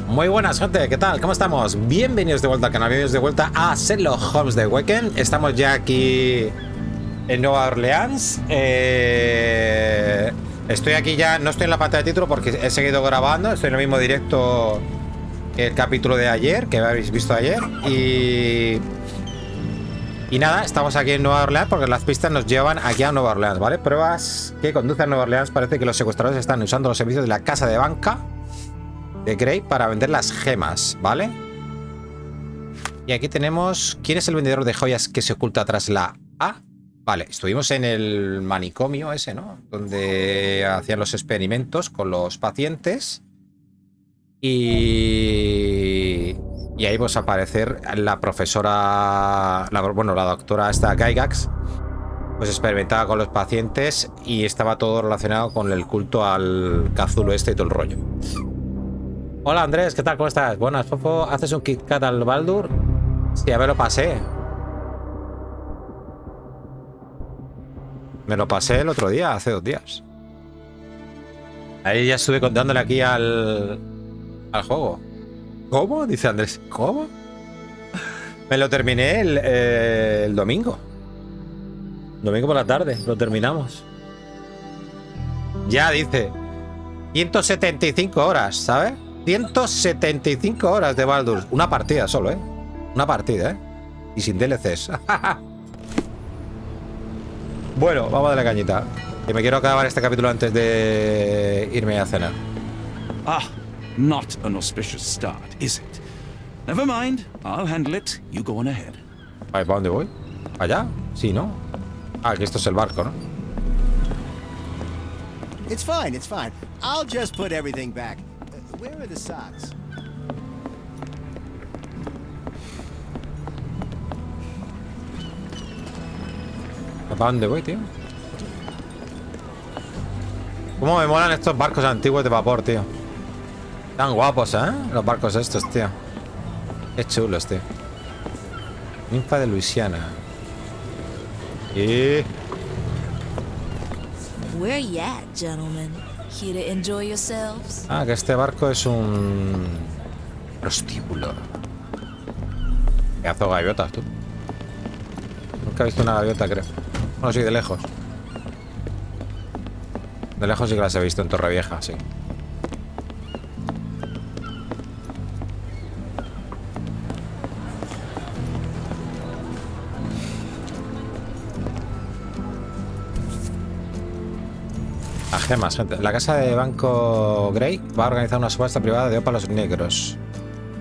Muy buenas, gente, ¿qué tal? ¿Cómo estamos? Bienvenidos de vuelta al canal, bienvenidos de vuelta a Sherlock Holmes de Weekend. Estamos ya aquí en Nueva Orleans. Estoy aquí ya, no estoy en la pantalla de título porque he seguido grabando. Estoy en el mismo directo que el capítulo de ayer, que habéis visto ayer. Y nada, estamos aquí en Nueva Orleans porque las pistas nos llevan aquí a Nueva Orleans, ¿vale? Pruebas que conducen a Nueva Orleans. Parece que los secuestradores están usando los servicios de la casa de banca de Gray para vender las gemas, ¿vale? Y aquí tenemos... ¿Quién es el vendedor de joyas que se oculta tras la A? Vale, estuvimos en el manicomio ese, ¿no? Donde hacían los experimentos con los pacientes. Y ahí pues al parecer la profesora... la doctora esta Gygax pues experimentaba con los pacientes y estaba todo relacionado con el culto al Cthulhu este y todo el rollo. Hola Andrés, ¿qué tal? ¿Cómo estás? Buenas, Fofo. ¿Haces un Kit Kat al Baldur? Sí, ya me lo pasé. Me lo pasé el otro día, hace 2 días. Ahí ya estuve contándole aquí al juego. ¿Cómo? Dice Andrés. ¿Cómo? Me lo terminé el domingo. Domingo por la tarde, lo terminamos. Ya, dice. 175 horas, ¿sabes? 175 horas de Baldur. Una partida solo, ¿eh? Una partida, ¿eh? Y sin DLCs. Bueno, vamos a darle cañita. Que me quiero acabar este capítulo antes de irme a cenar. Ah, not an auspicious start, is it? Never mind, I'll handle it. You go on ahead. ¿Para dónde voy? ¿Allá? Sí, ¿no? Ah, que esto es el barco, ¿no? It's fine, it's fine. I'll just put everything back. Where are the socks? ¿Para dónde voy, tío? ¿Cómo me molan estos barcos antiguos de vapor, tío? Tan guapos, ¿eh? Los barcos estos, tío. Qué chulos, tío. Ninfa de Luisiana. Y... Where you at, gentlemen? Here to enjoy yourselves? Ah, que este barco es un... prostíbulo. Pedazo de gaviotas, tú. Nunca he visto una gaviota, creo. Bueno, sí, de lejos. De lejos sí que las he visto en Torrevieja, sí. Las gemas, gente. La casa de banco Gray va a organizar una subasta privada de ópalos negros.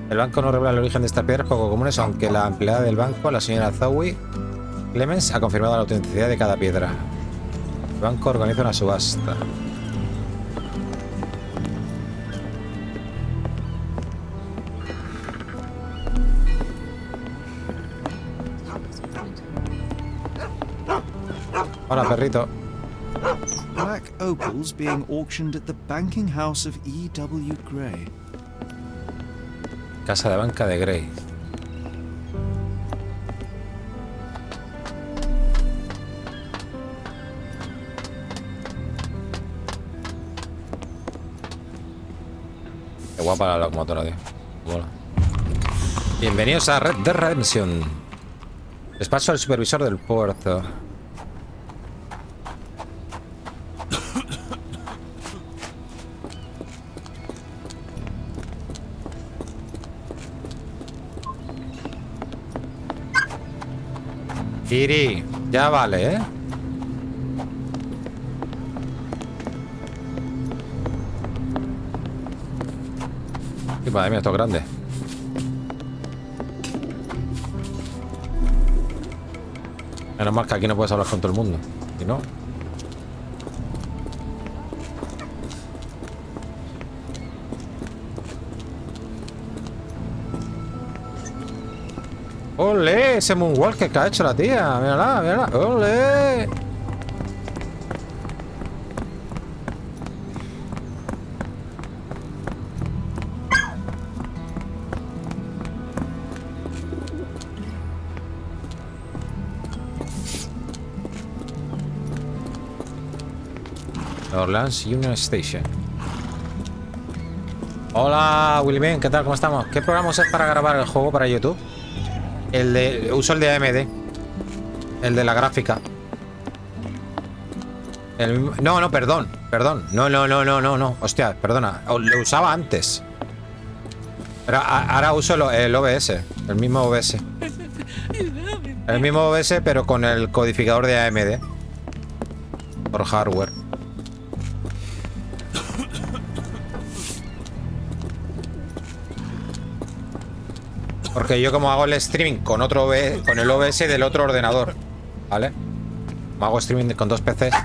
El banco no revela el origen de estas piedras poco comunes, aunque la empleada del banco, la señora Zoe Clemens, ha confirmado la autenticidad de cada piedra. El banco organiza una subasta. Hola, perrito. Black opals being auctioned at the banking house of E.W. Gray. Casa de banca de Gray. Qué guapa la locomotora, tío. Mola. Bienvenidos a Red Dead Redemption. Despacho al supervisor del puerto. Kiri, ya vale, ¿eh? Y madre mía, esto es grande. Menos mal que aquí no puedes hablar con todo el mundo. ¿Y no? ¡Ole! Ese moonwalker que ha hecho la tía. Mírala, mírala. ¡Ole! Orleans Union Station. Hola, Willy Ben, ¿qué tal? ¿Cómo estamos? ¿Qué programa usas para grabar el juego para YouTube? Uso el de AMD. El de la gráfica. No, perdón. No. Hostia, perdona. Lo usaba antes. Pero ahora uso el OBS. El mismo OBS. El mismo OBS, pero con el codificador de AMD. Por hardware. Porque yo como hago el streaming con otro con el OBS del otro ordenador, ¿vale? Hago streaming con 2 PCs.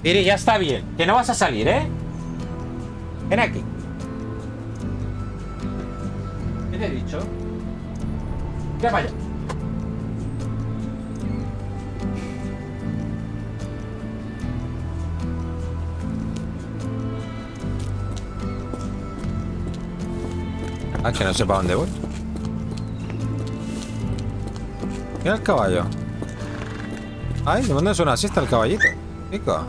Iri, ya está bien. Que no vas a salir, ¿eh? Ven aquí. ¿Qué te he dicho? Ya vaya. Ah, que no sé para dónde voy. Mira el caballo. Ay, ¿de dónde suena así? Está el caballito. Pico.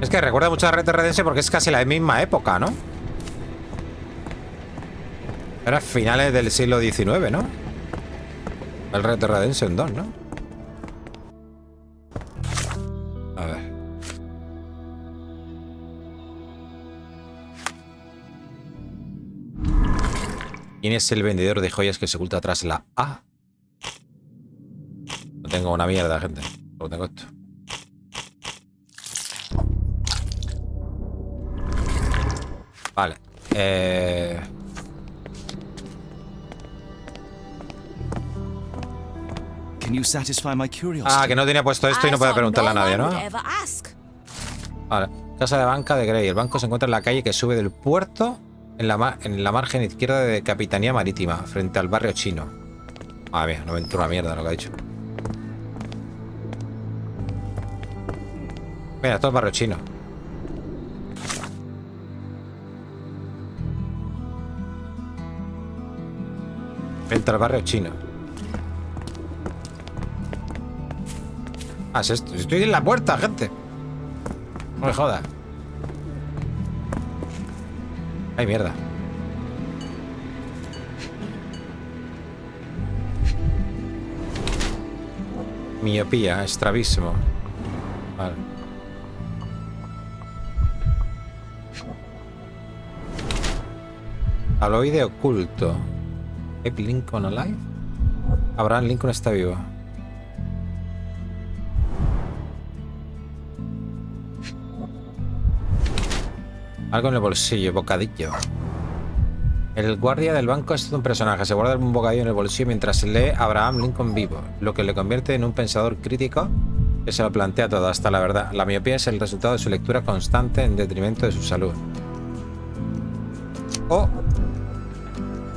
Es que recuerda mucho a Red Dead Redemption porque es casi la misma época, ¿no? Era finales del siglo XIX, ¿no? El Red Dead Redemption 2, ¿no? A ver. ¿Quién es el vendedor de joyas que se oculta tras la A? No tengo una mierda, gente. Solo tengo esto. Vale. Can you satisfy my curiosity? Ah, que no tenía puesto esto y no puede preguntarle a nadie, ¿no? Vale. Casa de banca de Grey. El banco se encuentra en la calle que sube del puerto en la margen izquierda de Capitanía Marítima, frente al barrio chino. Madre mía, no me entró una mierda lo que ha dicho. Mira, esto es barrio chino. Frente al barrio chino. Ah, es esto. Estoy en la puerta, gente. No me jodas. Ay, mierda. Miopía, estrabismo. Vale. Aloide oculto. ¿Abe Lincoln alive? Abraham Lincoln está vivo. Algo en el bolsillo, bocadillo. El guardia del banco es todo un personaje. Se guarda un bocadillo en el bolsillo mientras lee Abraham Lincoln vivo, lo que le convierte en un pensador crítico que se lo plantea todo hasta la verdad. La miopía es el resultado de su lectura constante en detrimento de su salud. O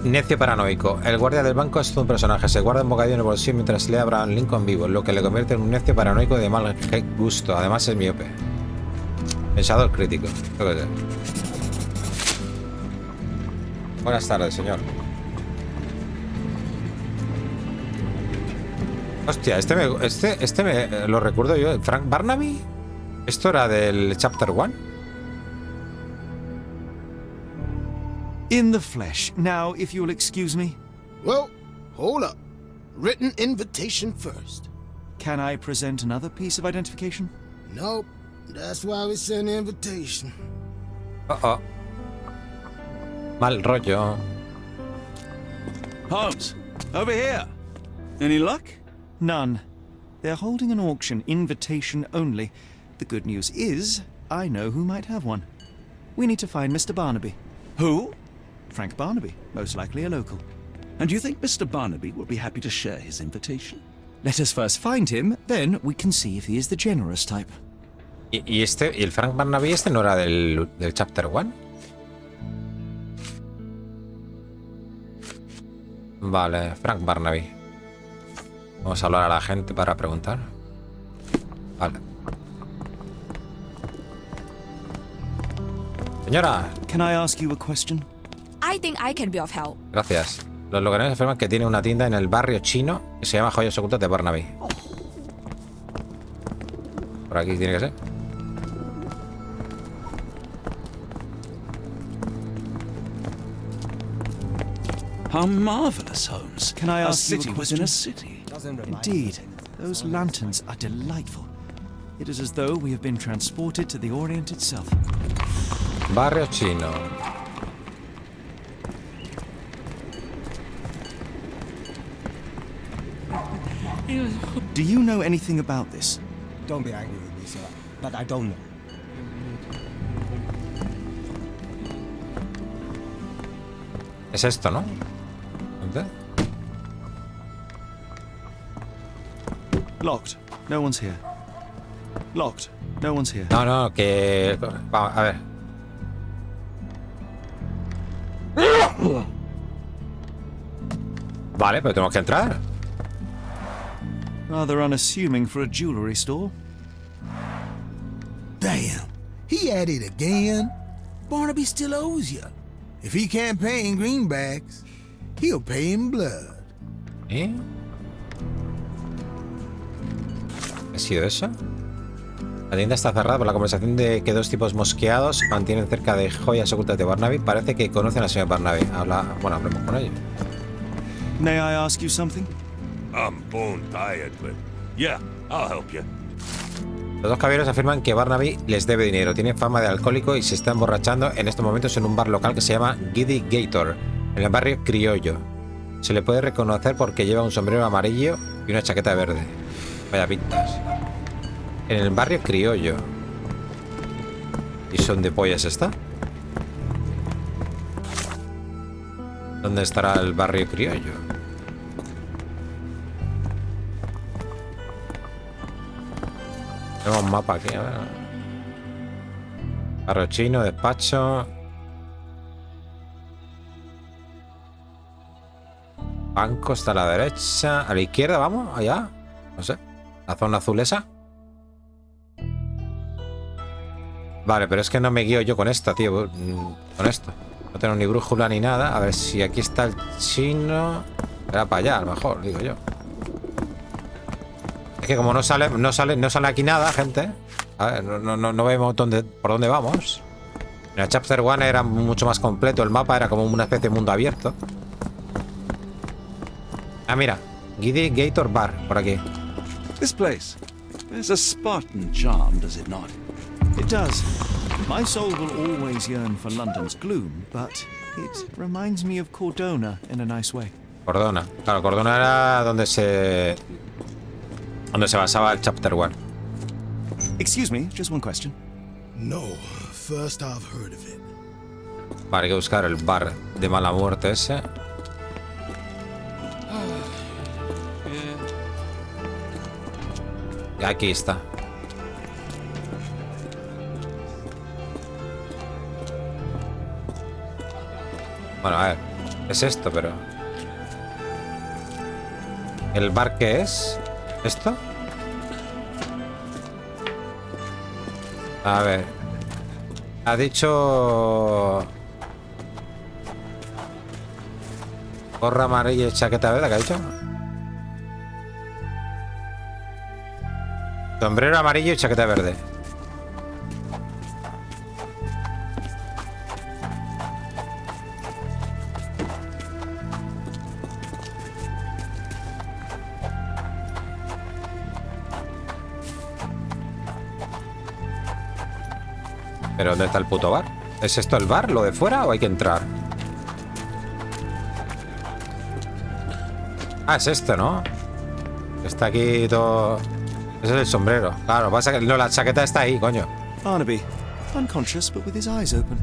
necio paranoico. El guardia del banco es todo un personaje. Se guarda un bocadillo en el bolsillo mientras lee Abraham Lincoln vivo, lo que le convierte en un necio paranoico de mal gusto. Además es miope. Pensador crítico. Buenas tardes, señor. Hostia, este me lo recuerdo yo. ¿Frank Barnaby? ¿Esto era del Chapter 1? In the flesh. Now, if you'll excuse me. Well, hold up. Written invitation first. Can I present another piece of identification? Nope. That's why we send the invitation. Oh. Mal rollo. Holmes, over here. Any luck? None. They're holding an auction, invitation only. The good news is, I know who might have one. We need to find Mr. Barnaby. Who? Frank Barnaby, most likely a local. And do you think Mr. Barnaby will be happy to share his invitation? Let us first find him, then we can see if he is the generous type. ¿Y el Frank Barnaby no era del Chapter 1? Vale, Frank Barnaby. Vamos a hablar a la gente para preguntar. Vale. Señora. Can I ask you a question? I think I can be of help. Gracias. Los locales afirman que tiene una tienda en el barrio chino que se llama Joyas Ocultas de Barnaby. Por aquí tiene que ser. How marvelous, Holmes. Can I A ask you city a within question? a city. Indeed, those lanterns are delightful. It is as though we have been transported to the Orient itself. Barrio chino. Do you know anything about this? Don't be angry with me, sir, but I don't know. Es esto, ¿no? ¿Dónde? Locked. No one's here. Locked. No one's here. No, no, que... Vamos, a ver. Vale, pero tenemos que entrar. Rather unassuming for a jewelry store. Damn, he at it again. Barnaby still owes you. If he can't pay in greenbacks, he'll pay in blood. ¿Eh? ¿Ha sido eso? La tienda está cerrada por la conversación de que dos tipos mosqueados mantienen cerca de joyas ocultas de Barnaby. Parece que conocen a señor Barnaby. Bueno, hablemos con ellos. May I ask you something? I'm bone tired, but yeah, I'll help you. Los dos caballeros afirman que Barnaby les debe dinero. Tiene fama de alcohólico y se está emborrachando en estos momentos en un bar local que se llama Giddy Gator, en el barrio Criollo. Se le puede reconocer porque lleva un sombrero amarillo y una chaqueta verde. Vaya pintas. En el barrio Criollo. ¿Y son de pollas está? ¿Dónde estará el barrio Criollo? Tenemos un mapa aquí, a ver. Barrio chino, despacho. Banco está a la derecha. A la izquierda, vamos, allá. No sé. La zona azul esa. Vale, pero es que no me guío yo con esta, tío. Con esto. No tengo ni brújula ni nada. A ver si aquí está el chino. Era para allá, a lo mejor, digo yo. Es que como no sale aquí nada, gente. A ver, no vemos por dónde vamos. En el Chapter 1 era mucho más completo. El mapa era como una especie de mundo abierto. Ah, mira. Giddy Gator Bar, por aquí. This place. There's a Spartan charm, does it not? It does. My soul will always yearn for London's gloom, but it reminds me of Cordona in a nice way. Cordona. Claro, Cordona era donde se basaba el Chapter 1. Excuse me, just one question. No, first I've heard of it. Vale, hay que buscar el bar de mala muerte ese. Y aquí está. Bueno, a ver. Es esto, pero... ¿El bar qué es? ¿Esto? A ver. Ha dicho... Gorra amarilla y chaqueta verde, ¿qué ha dicho? Sombrero amarillo y chaqueta verde. ¿Pero dónde está el puto bar? ¿Es esto el bar? ¿Lo de fuera o hay que entrar? Ah, es esto, ¿no? Está aquí todo... Ese es el sombrero. Claro, pasa que no, la chaqueta está ahí, coño. Barnaby, unconscious but with his eyes open.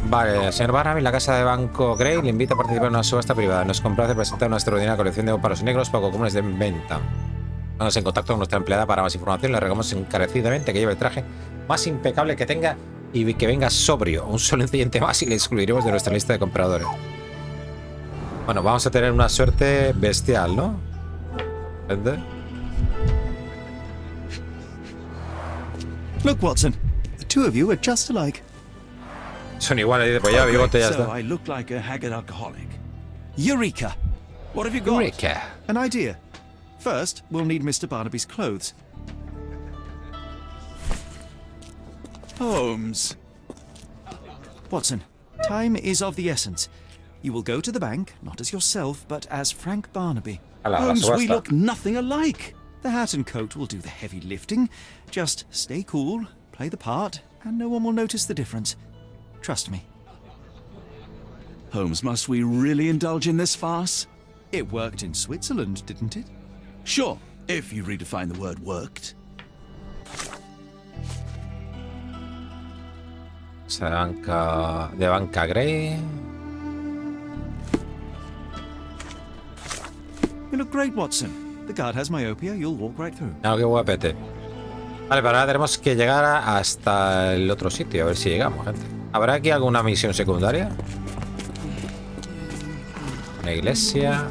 Vale, el señor Barnaby, la casa de banco Grey, le invita a participar en una subasta privada. Nos complace presentar una extraordinaria colección de palos negros poco comunes de venta. Pónganse en contacto con nuestra empleada para más información. Le rogamos encarecidamente que lleve el traje más impecable que tenga y que venga sobrio. Un solo incidente más y le excluiremos de nuestra lista de compradores. Bueno, vamos a tener una suerte bestial, ¿no? ¿Gente? Look, Watson. The two of you are just alike. Son iguales, dice, pues ya, bigote, ya So está. I look like a haggard alcoholic. Eureka! What have you got? Eureka. An idea. First, we'll need Mr. Barnaby's clothes. Holmes. Watson, time is of the essence. You will go to the bank, not as yourself, but as Frank Barnaby. A la Holmes, we subasta. look nothing alike. The hat and coat will do the heavy lifting. Just stay cool, play the part, and no one will notice the difference. Trust me. Holmes, must we really indulge in this farce? It worked in Switzerland, didn't it? Sure, if you redefine the word worked. De banca Grey. You look great, Watson. The guard has myopia, you'll walk right through. Claro, qué guapete. Vale, pero ahora tenemos que llegar hasta el otro sitio, a ver si llegamos, gente. ¿Habrá aquí alguna misión secundaria? Una iglesia.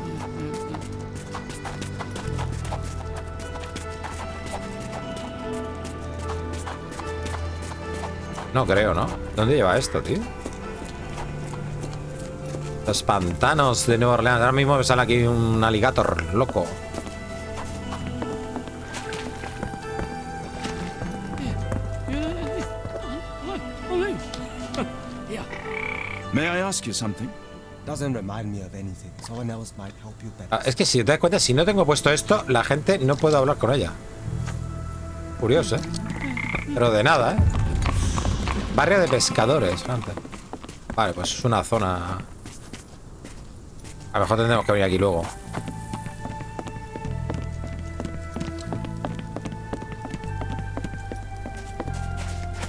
No creo, ¿no? ¿Dónde lleva esto, tío? Los pantanos de Nueva Orleans. Ahora mismo me sale aquí un alligator loco. May I ask you something? Doesn't remind me of anything. Someone else might help you better. Ah, es que si te das cuenta, si no tengo puesto esto, la gente no puede hablar con ella. Curioso, ¿eh? Pero de nada, ¿eh? Barrio de pescadores. Vale, pues es una zona... A lo mejor tendremos que venir aquí luego.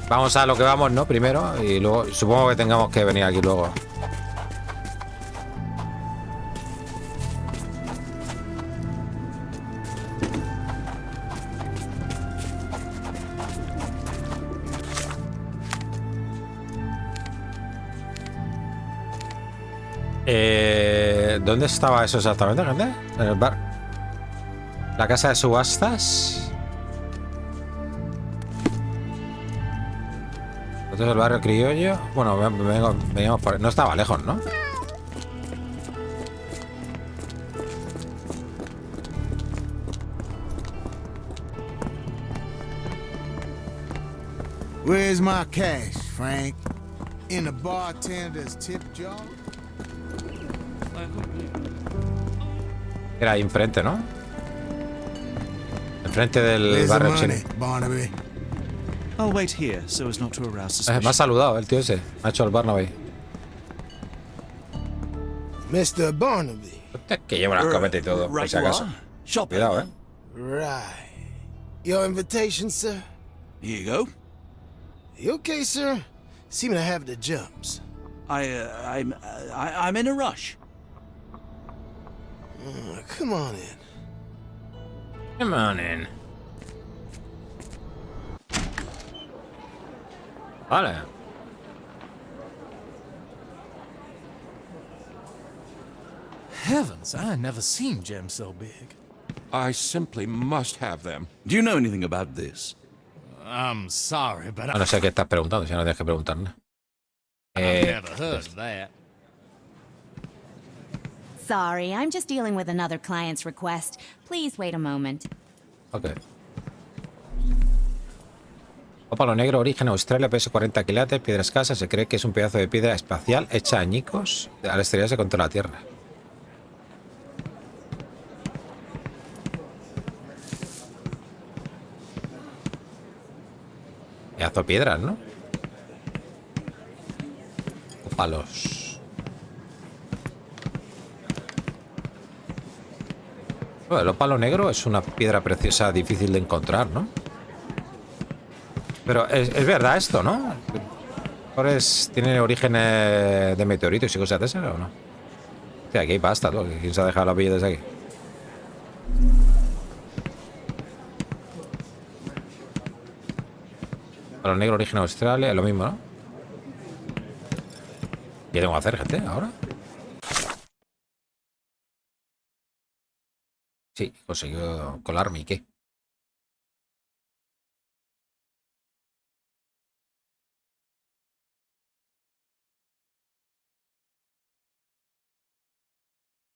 Vamos a lo que vamos, ¿no? Primero. Y luego supongo que tengamos que venir aquí luego. ¿Dónde estaba eso exactamente, gente? En el bar. La casa de subastas. Esto es el barrio criollo. Bueno, veníamos por... No estaba lejos, ¿no? Where's my cash, Frank? In the bartender's tip jar? Era ahí enfrente, ¿no? Enfrente del Where's the barrio chino. money, Barnaby? I'll wait here so as not to arouse Me ha suspicion. saludado el tío ese. Me ha hecho el Barnaby. Mr. Barnaby. Que lleva una escopeta y todo, por Right si you acaso. are. Shop Cuidado, it. Right. Your invitation, sir? Here you go. You okay, sir? Seem to have the jumps. I'm in a rush. Come on in. Come on in. Vale. Heavens, I never seen gems so big. I simply must have them. Do you know anything about this? I'm sorry, but No sé qué estás preguntando, si no tienes que preguntar nada. I've never heard of that. Sorry, I'm just dealing with another client's request. Please wait a moment. Ok. Ópalo negro, origen Australia, peso 40 quilates, piedra escasa. Se cree que es un pedazo de piedra espacial hecha añicos al estrellarse contra la Tierra. Pedazo de piedras, ¿no? Ópalos. Bueno, el ópalo negro es una piedra preciosa difícil de encontrar, ¿no? Pero es verdad esto, ¿no? ¿Tiene orígenes de meteoritos y cosas de esas o no? Hostia, aquí hay pasta, tú. ¿Quién se ha dejado las billetes aquí? Para el negro origen Australia es lo mismo, ¿no? ¿Qué tengo que hacer, gente, ahora? Sí, consiguió colarme, ¿y qué?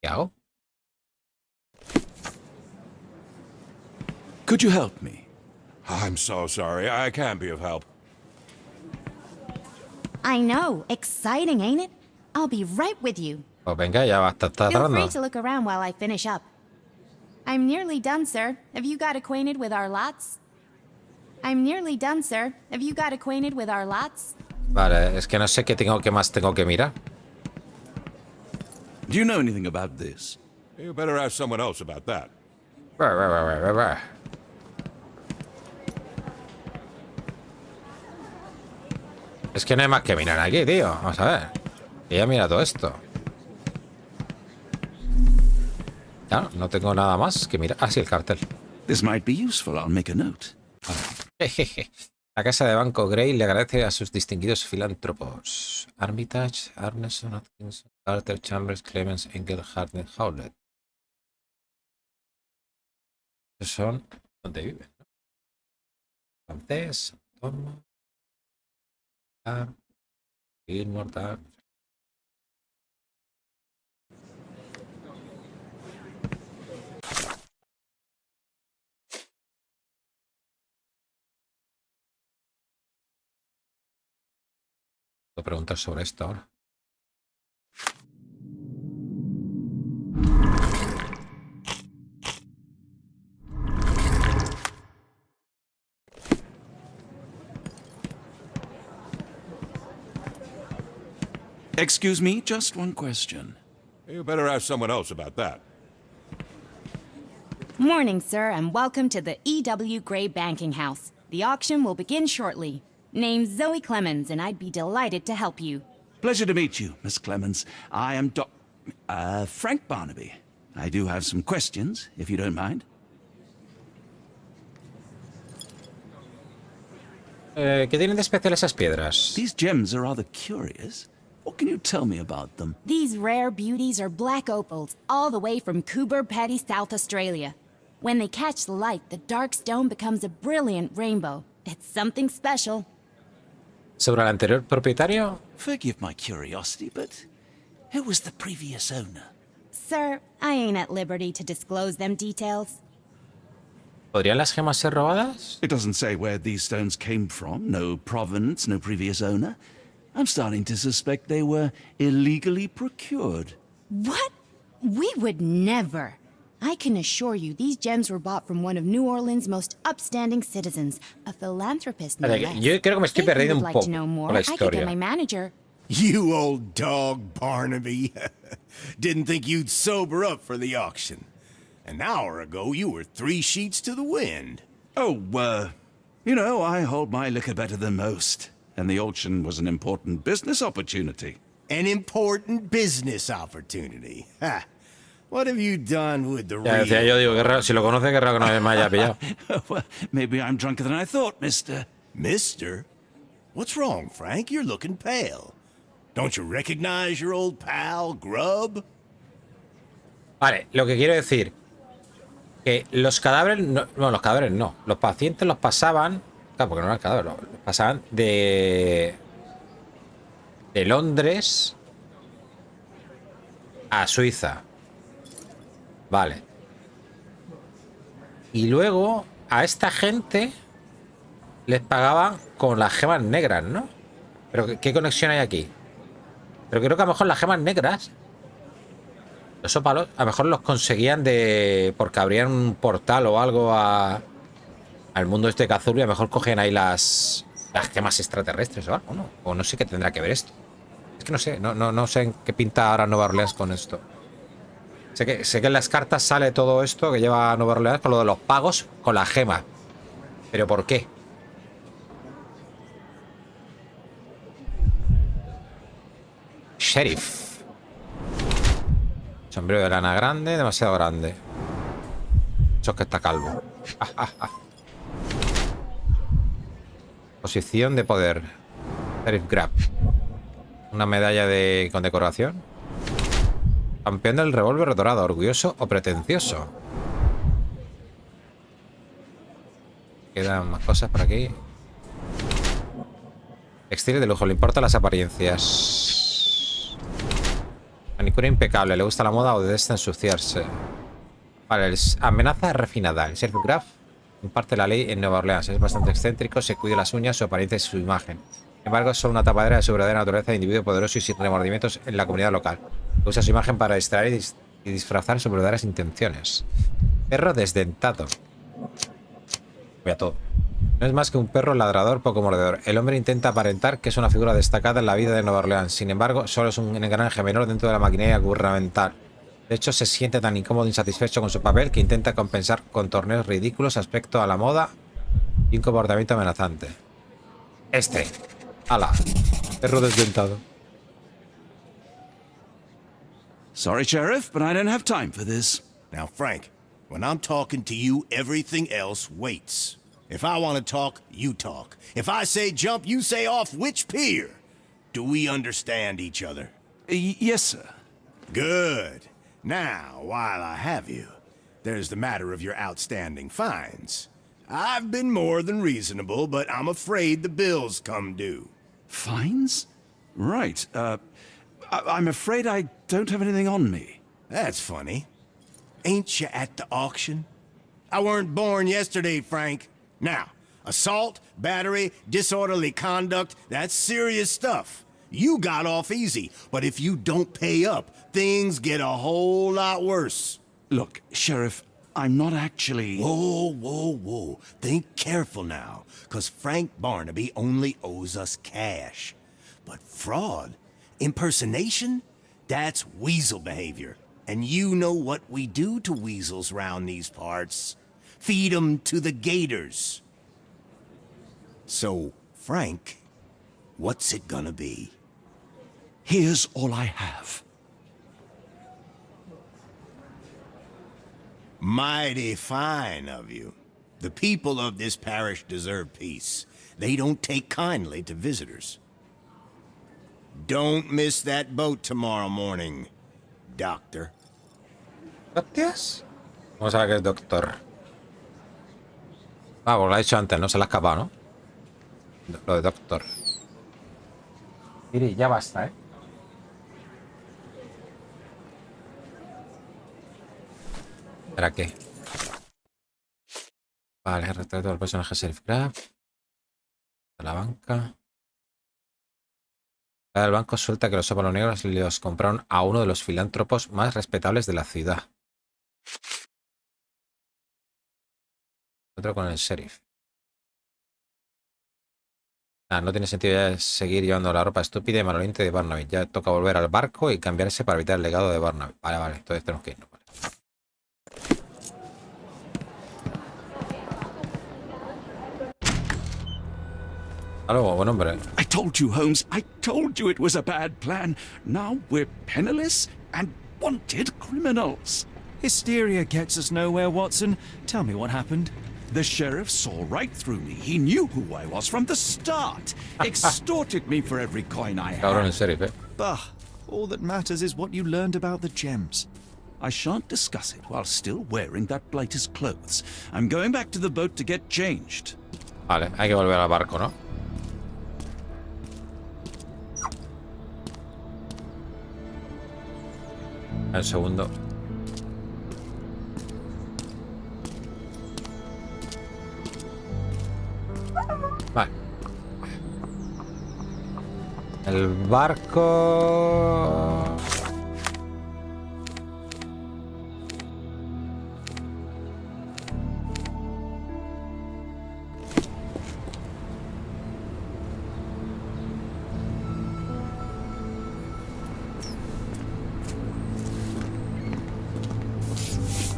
¿Qué hago? Could you help me? I'm so sorry. I can't be of help. I know. Exciting, ain't it? I'll be right with you. Pues venga, ya basta, está Feel tardando. free to look around while I finish up. I'm nearly done, sir. Have you got acquainted with our lots? I'm nearly done, sir. Have you got acquainted with our lots? Vale, es que no sé qué más tengo que mirar. Do you know anything about this? You better ask someone else about that. Es que no hay más que mirar aquí, tío. Vamos a ver. Que ya mira todo esto. Claro, no tengo nada más que mirar. Ah, sí, el cartel. This might be useful. I'll make a note. Jejeje. La casa de banco Gray le agradece a sus distinguidos filántropos. Armitage, Arneson, Atkinson, Carter, Chambers, Clemens, Engel, Harden, Howlett. Esos son donde viven, ¿no? Francés, Thomas, Inmortal. Puedo preguntar sobre esto ahora. Excuse me, just one question. You better ask someone else about that. Morning, sir, and welcome to the E.W. Gray Banking House. The auction will begin shortly. Name's Zoe Clemens, and I'd be delighted to help you. Pleasure to meet you, Miss Clemens. I am Frank Barnaby. I do have some questions, if you don't mind. ¿Qué tienen de especial esas piedras? These gems are rather curious. What can you tell me about them? These rare beauties are black opals, all the way from Coober Pedy, South Australia. When they catch the light, the dark stone becomes a brilliant rainbow. It's something special. ¿Sobre el anterior propietario? Forgive my curiosity, but who was the previous owner? Sir, I ain't at liberty to disclose them details. ¿Podrían las gemas ser robadas? It doesn't say where these stones came from. No provenance, no previous owner. I'm starting to suspect they were illegally procured. What? We would never. I can assure you these gems were bought from one of New Orleans' most upstanding citizens, a philanthropist no less. Yo creo que me estoy If you perdiendo would un like poco to know more, con la I could get historia. my manager. You old dog, Barnaby. Didn't think you'd sober up for the auction. An hour ago, you were 3 sheets to the wind. Oh, you know, I hold my liquor better than most. And the auction was an important business opportunity. An important business opportunity. Ha! What have you done with the Ya decía yo, digo, qué raro, si lo conoce, qué raro que no me haya pillado. Well, maybe I'm drunker than I thought, mister. Mister? What's wrong, Frank? You're looking pale. Don't you recognize your old pal, Grub? Vale, lo que quiero decir, que los cadáveres, no, los cadáveres no, los pacientes los pasaban, claro, porque no eran cadáveres, los pasaban de Londres a Suiza. Vale. Y luego a esta gente les pagaban con las gemas negras, ¿no? Pero ¿qué conexión hay aquí? Pero creo que a lo mejor las gemas negras, los ópalos, a lo mejor los conseguían porque abrían un portal o algo al mundo este de Cthulhu y a lo mejor cogían ahí las gemas extraterrestres o algo, ¿no? O no sé qué tendrá que ver esto. Es que no sé, no sé en qué pinta ahora Nueva Orleans con esto. Sé que en las cartas sale todo esto que lleva Nueva Orleans con lo de los pagos con la gema. ¿Pero por qué? Sheriff. Sombrero de lana grande, demasiado grande. Eso es que está calvo. Posición de poder. Sheriff Grab. Una medalla de condecoración. Campeón del revólver dorado, orgulloso o pretencioso. Quedan más cosas por aquí. Textil de lujo, le importan las apariencias. Manicura impecable, le gusta la moda o detesta ensuciarse. Vale, amenaza refinada. El Sheriff Graf imparte la ley en Nueva Orleans. Es bastante excéntrico, se cuida las uñas, su apariencia y su imagen. Sin embargo, es solo una tapadera de su verdadera naturaleza de individuo poderoso y sin remordimientos en la comunidad local. Usa su imagen para distraer y disfrazar sus verdaderas intenciones. Perro desdentado. Voy a todo. No es más que un perro ladrador poco mordedor. El hombre intenta aparentar que es una figura destacada en la vida de Nueva Orleans. Sin embargo, solo es un engranaje menor dentro de la maquinaria gubernamental. De hecho, se siente tan incómodo e insatisfecho con su papel que intenta compensar con torneos ridículos, aspecto a la moda y un comportamiento amenazante. ¡Hala! Perro desdentado. Sorry, Sheriff, but I don't have time for this. Now, Frank, when I'm talking to you, everything else waits. If I want to talk, you talk. If I say jump, you say off which pier. Do we understand each other? Yes, sir. Good. Now, while I have you, there's the matter of your outstanding fines. I've been more than reasonable, but I'm afraid the bills come due. Fines? Right. I'm afraid I don't have anything on me. That's funny. Ain't you at the auction? I weren't born yesterday, Frank. Now, assault, battery, disorderly conduct, that's serious stuff. You got off easy, but if you don't pay up, things get a whole lot worse. Look, Sheriff, I'm not actually... Whoa. Think careful now, 'cause Frank Barnaby only owes us cash. But fraud, impersonation, that's weasel behavior. And you know what we do to weasels round these parts. Feed 'em to the gators. So, Frank, what's it gonna be? Here's all I have. Mighty fine of you. The people of this parish deserve peace. They don't take kindly to visitors. Don't miss that boat tomorrow morning, Doctor. ¿Gracias? Vamos a ver qué es doctor. Ah, pues lo ha dicho antes, no se la ha escapado, ¿no? Lo de doctor. Mire, ya basta, ¿eh? ¿Para qué? Vale, retrato del personaje Sheriff Graf. De la banca. El banco suelta que los óvalos negros los compraron a uno de los filántropos más respetables de la ciudad. Otro con el sheriff. No tiene sentido ya seguir llevando la ropa estúpida y maloliente de Barnaby. Ya toca volver al barco y cambiarse para evitar el legado de Barnaby. Vale, entonces tenemos que irnos. Vale. Hasta luego, buen hombre. I told you, Holmes. I told you it was a bad plan. Now we're penniless and wanted criminals. Hysteria gets us nowhere, Watson. Tell me what happened. The sheriff saw right through me. He knew who I was from the start. Extorted me for every coin I Cabrón, had. el sheriff, Bah, all that matters is what you learned about the gems. I shan't discuss it while still wearing that blighter's clothes. I'm going back to the boat to get changed. Vale, hay que volver al barco, ¿no? Un segundo. Vale. El barco...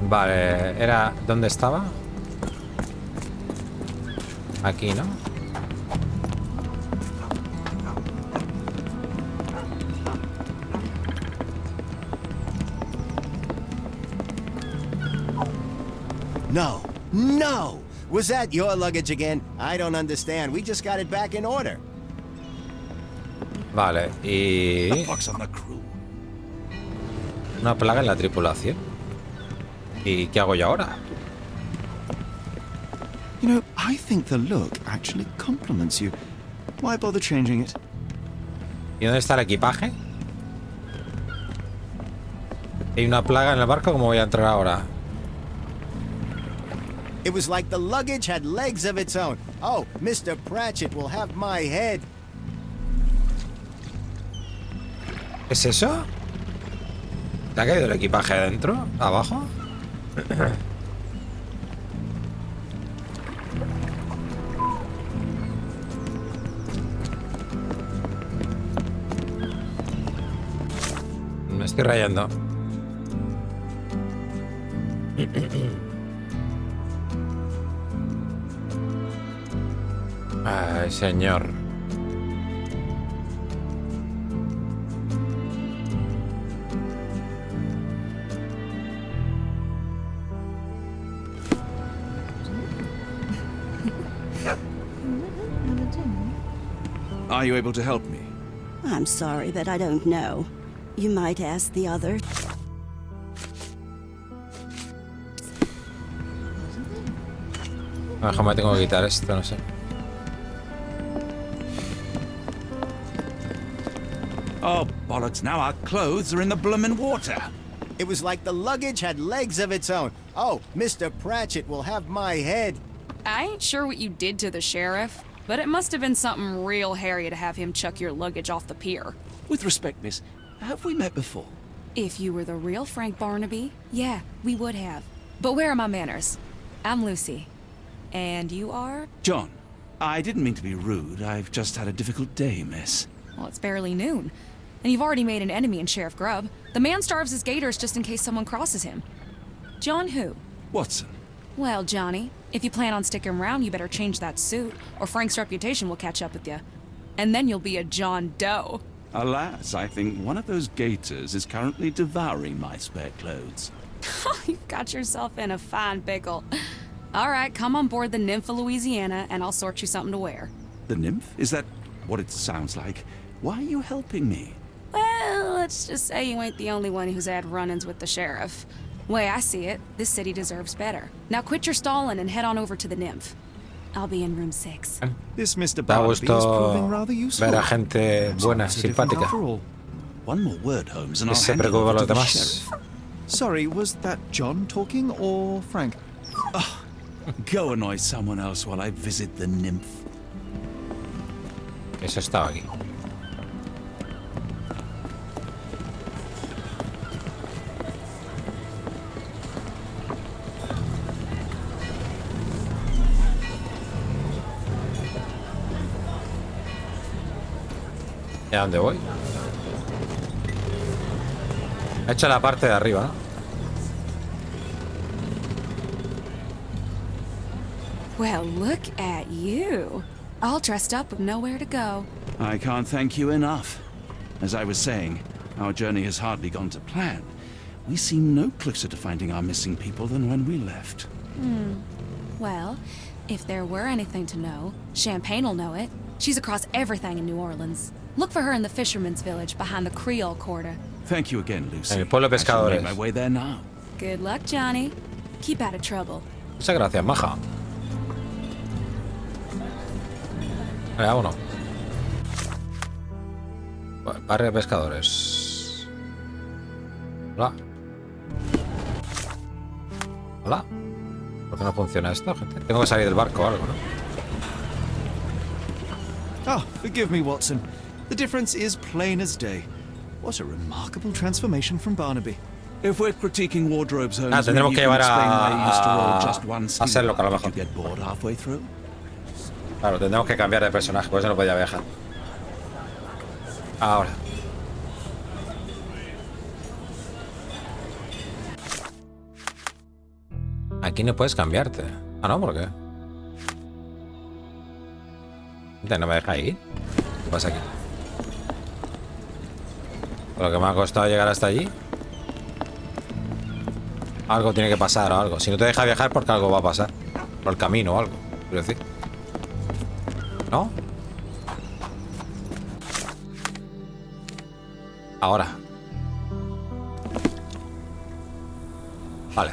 Vale, era... ¿Dónde estaba? Aquí, ¿no? No! Was that your luggage again? I don't understand. We just got it back in order. Vale, y... Pox on the crew. Una plaga en la tripulación. ¿Y qué hago yo ahora? You know, I think the look actually compliments you. Why bother changing it? ¿Y dónde está el equipaje? Hay una plaga en el barco, ¿cómo voy a entrar ahora? It was like the luggage had legs of its own. Oh, Mr. Pratchett will have my head. ¿Qué es eso? ¿Te ha caído el equipaje adentro? ¿Abajo? Me estoy rayando. Ay, señor. Are you able to help me? I'm sorry, but I don't know. You might ask the others. A lo mejor me tengo que quitar esto, no sé. Oh, bollocks, now our clothes are in the bloomin' water. It was like the luggage had legs of its own. Oh, Mr. Pratchett will have my head. I ain't sure what you did to the sheriff, but it must have been something real hairy to have him chuck your luggage off the pier. With respect, miss, have we met before? If you were the real Frank Barnaby, yeah, we would have. But where are my manners? I'm Lucy. And you are? John. I didn't mean to be rude. I've just had a difficult day, miss. Well, it's barely noon. And you've already made an enemy in Sheriff Grubb. The man starves his gators just in case someone crosses him. John who? Watson. Well, Johnny, if you plan on sticking around, you better change that suit, or Frank's reputation will catch up with you. And then you'll be a John Doe. Alas, I think one of those gators is currently devouring my spare clothes. You've got yourself in a fine pickle. All right, come on board the Nymph of Louisiana, and I'll sort you something to wear. The nymph? Is that what it sounds like? Why are you helping me? Well, let's just say you ain't the only one who's had run-ins with the sheriff. Way I see it, this city deserves better. Now quit your stalling and head on over to the Nymph. I'll be in room 6. This Mr. Me ha Barnaby is proving rather gustado useful. ver a gente buena, So different simpática. after all. One more word, Holmes, and Que I'll se hand you preocupa over por to los the demás. sheriff. Sorry, was that John talking or Frank? Go annoy someone else while I visit the nymph. Eso estaba aquí. ¿Y a dónde voy? He hecho la parte de arriba, ¿no? Well, look at you. All dressed up with nowhere to go. I can't thank you enough. As I was saying, our journey has hardly gone to plan. We seem no closer to finding our missing people than when we left. Well, if there were anything to know, Champagne'll know it. She's across everything in New Orleans. Look for her in the fisherman's village behind the Creole Quarter. Thank you again, Lucy. En el pueblo de I shall pescadores. make my way there now. Good luck, Johnny. Keep out of trouble. Muchas gracias, maja. Vale, vámonos. Barrio de pescadores. Hola. Hola. ¿Por qué no funciona esto, gente? Tengo que salir del barco o algo, ¿no? Ah, forgive me, Watson. The difference is plain as day. What a remarkable transformation from Barnaby. If we're critiquing wardrobes, Holmes, tendremos maybe que you can llevar explain why you used to roll a just one skin. Sherlock, a lo mejor. Did you get bored halfway through? Claro, tendremos que cambiar de personaje, por eso no podía viajar. Ahora. Aquí no puedes cambiarte. Ah, no, ¿por qué? ¿No me deja ir? ¿Qué pasa aquí? Por lo que me ha costado llegar hasta allí. Algo tiene que pasar o algo. Si no te deja viajar, porque algo va a pasar. Por el camino o algo, quiero decir. ¿No? Ahora. Vale.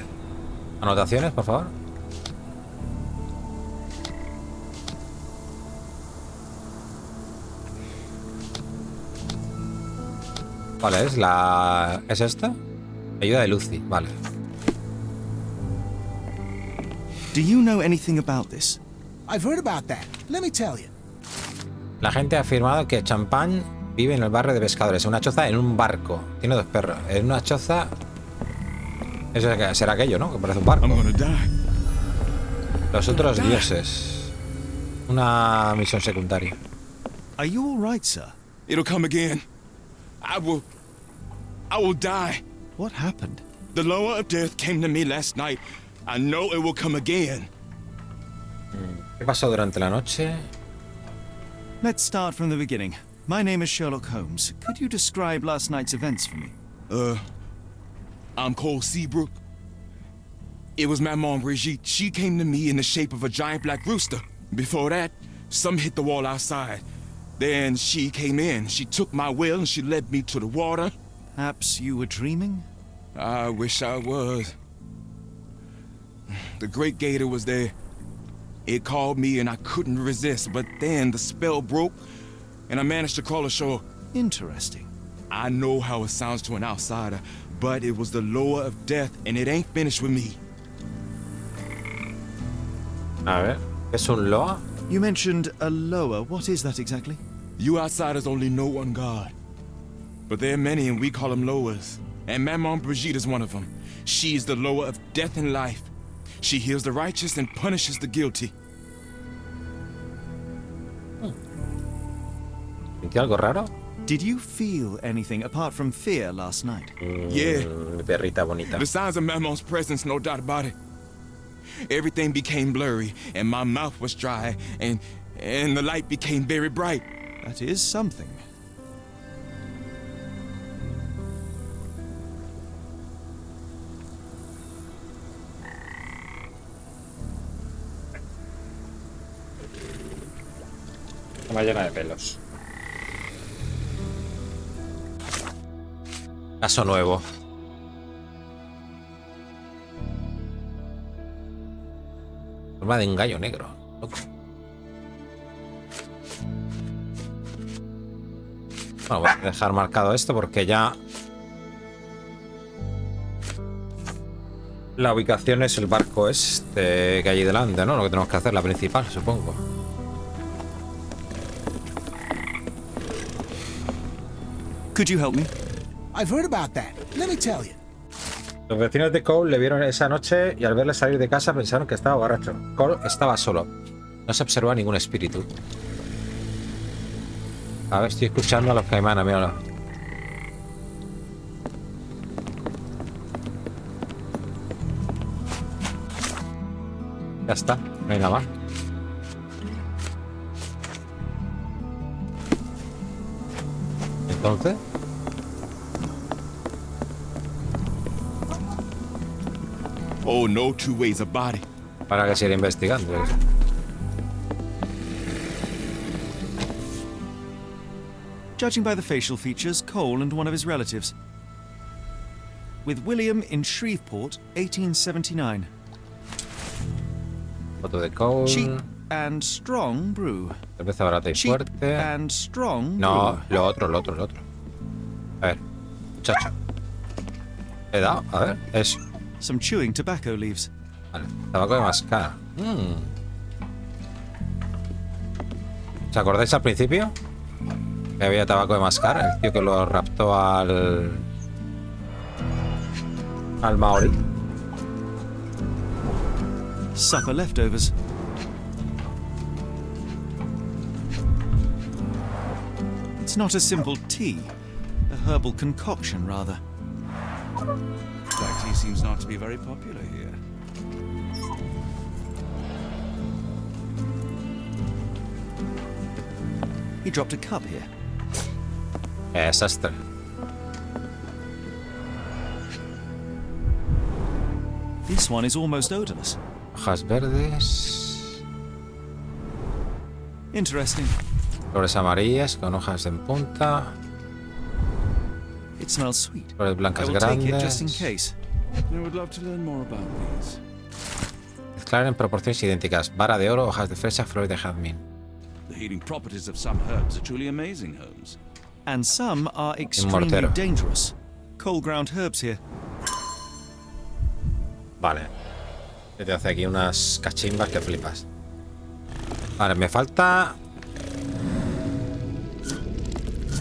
Anotaciones, por favor. ¿Cuál es? ¿Es esta? Ayuda de Lucy, vale. Do you know anything about this? I've heard about that. Let me tell you. La gente ha afirmado que Champagne vive en el barrio de pescadores, en una choza en un barco. Tiene 2 perros. En una choza... Eso será aquello, ¿no? Que parece un barco. Los otros dioses. Una misión secundaria. Are you all right, sir? It'll come again. I will die. What happened? The lower of death came to me last night. I know it will come again. ¿Qué pasó durante la noche? Let's start from the beginning. My name is Sherlock Holmes. Could you describe last night's events for me? I'm Cole Seabrook. It was my mom, Brigitte. She came to me in the shape of a giant black rooster. Before that, some hit the wall outside. Then she came in. She took my will and she led me to the water. Perhaps you were dreaming? I wish I was. The great gator was there. It called me and I couldn't resist, but then the spell broke and I managed to crawl ashore. Interesting. I know how it sounds to an outsider, but it was the lower of death and it ain't finished with me. A ver, ¿es un loa? You mentioned a lower. What is that exactly? You outsiders only know one God. But there are many and we call them lowers. And Maman Brigitte is one of them. She's the lower of death and life. She heals the righteous and punishes the guilty. ¿Sintió algo raro? Did you feel anything apart from fear last night? Yeah. Mi perrita bonita. The signs of Maman's presence, no doubt about it. Everything became blurry and my mouth was dry and the light became very bright. That is something. Está llena de pelos. Caso nuevo. Forma de engaño negro. Bueno, voy a dejar marcado esto porque ya la ubicación es el barco este que hay delante, ¿no? Lo que tenemos que hacer, la principal, supongo. Could you help me? I've heard about that. Let me tell you. Los vecinos de Cole le vieron esa noche y al verle salir de casa pensaron que estaba borracho. Cole estaba solo. No se observaba ningún espíritu. A ver, estoy escuchando a los caimanes, míralo. Ya está, no hay nada más. Entonces... Oh, no two ways about it. Para que siga investigando. Judging by the facial features, Cole and one of his relatives. With William in Shreveport, 1879. Foto de Cole. Cheap and strong brew. Cerveza barata y Cheap fuerte. and strong No, brew. lo otro. A ver, muchacho. ¿Le he dado? A ver, eso. Some chewing tobacco leaves. Vale, tabaco de mascar. ¿Os acordáis al principio? Que había tabaco de mascar, el tío que lo raptó al maorí. Supper leftovers. It's not a simple tea. A herbal concoction, rather. Black tea seems not to be very popular here. He dropped a cup here. Desastre. This one is almost odorless. Hojas verdes. Interesting. Flores amarillas con hojas en punta. It smells sweet. Flores I blancas will take it just in grandes. case. I would love to learn more about these. Mezclar en proporciones idénticas. Vara de oro, hojas de fresa, flores de jazmín. The healing properties of some herbs are truly amazing, Holmes. And some are extremely dangerous. Cold ground herbs here. Vale. Que te hace aquí unas cachimbas que flipas. Vale, me falta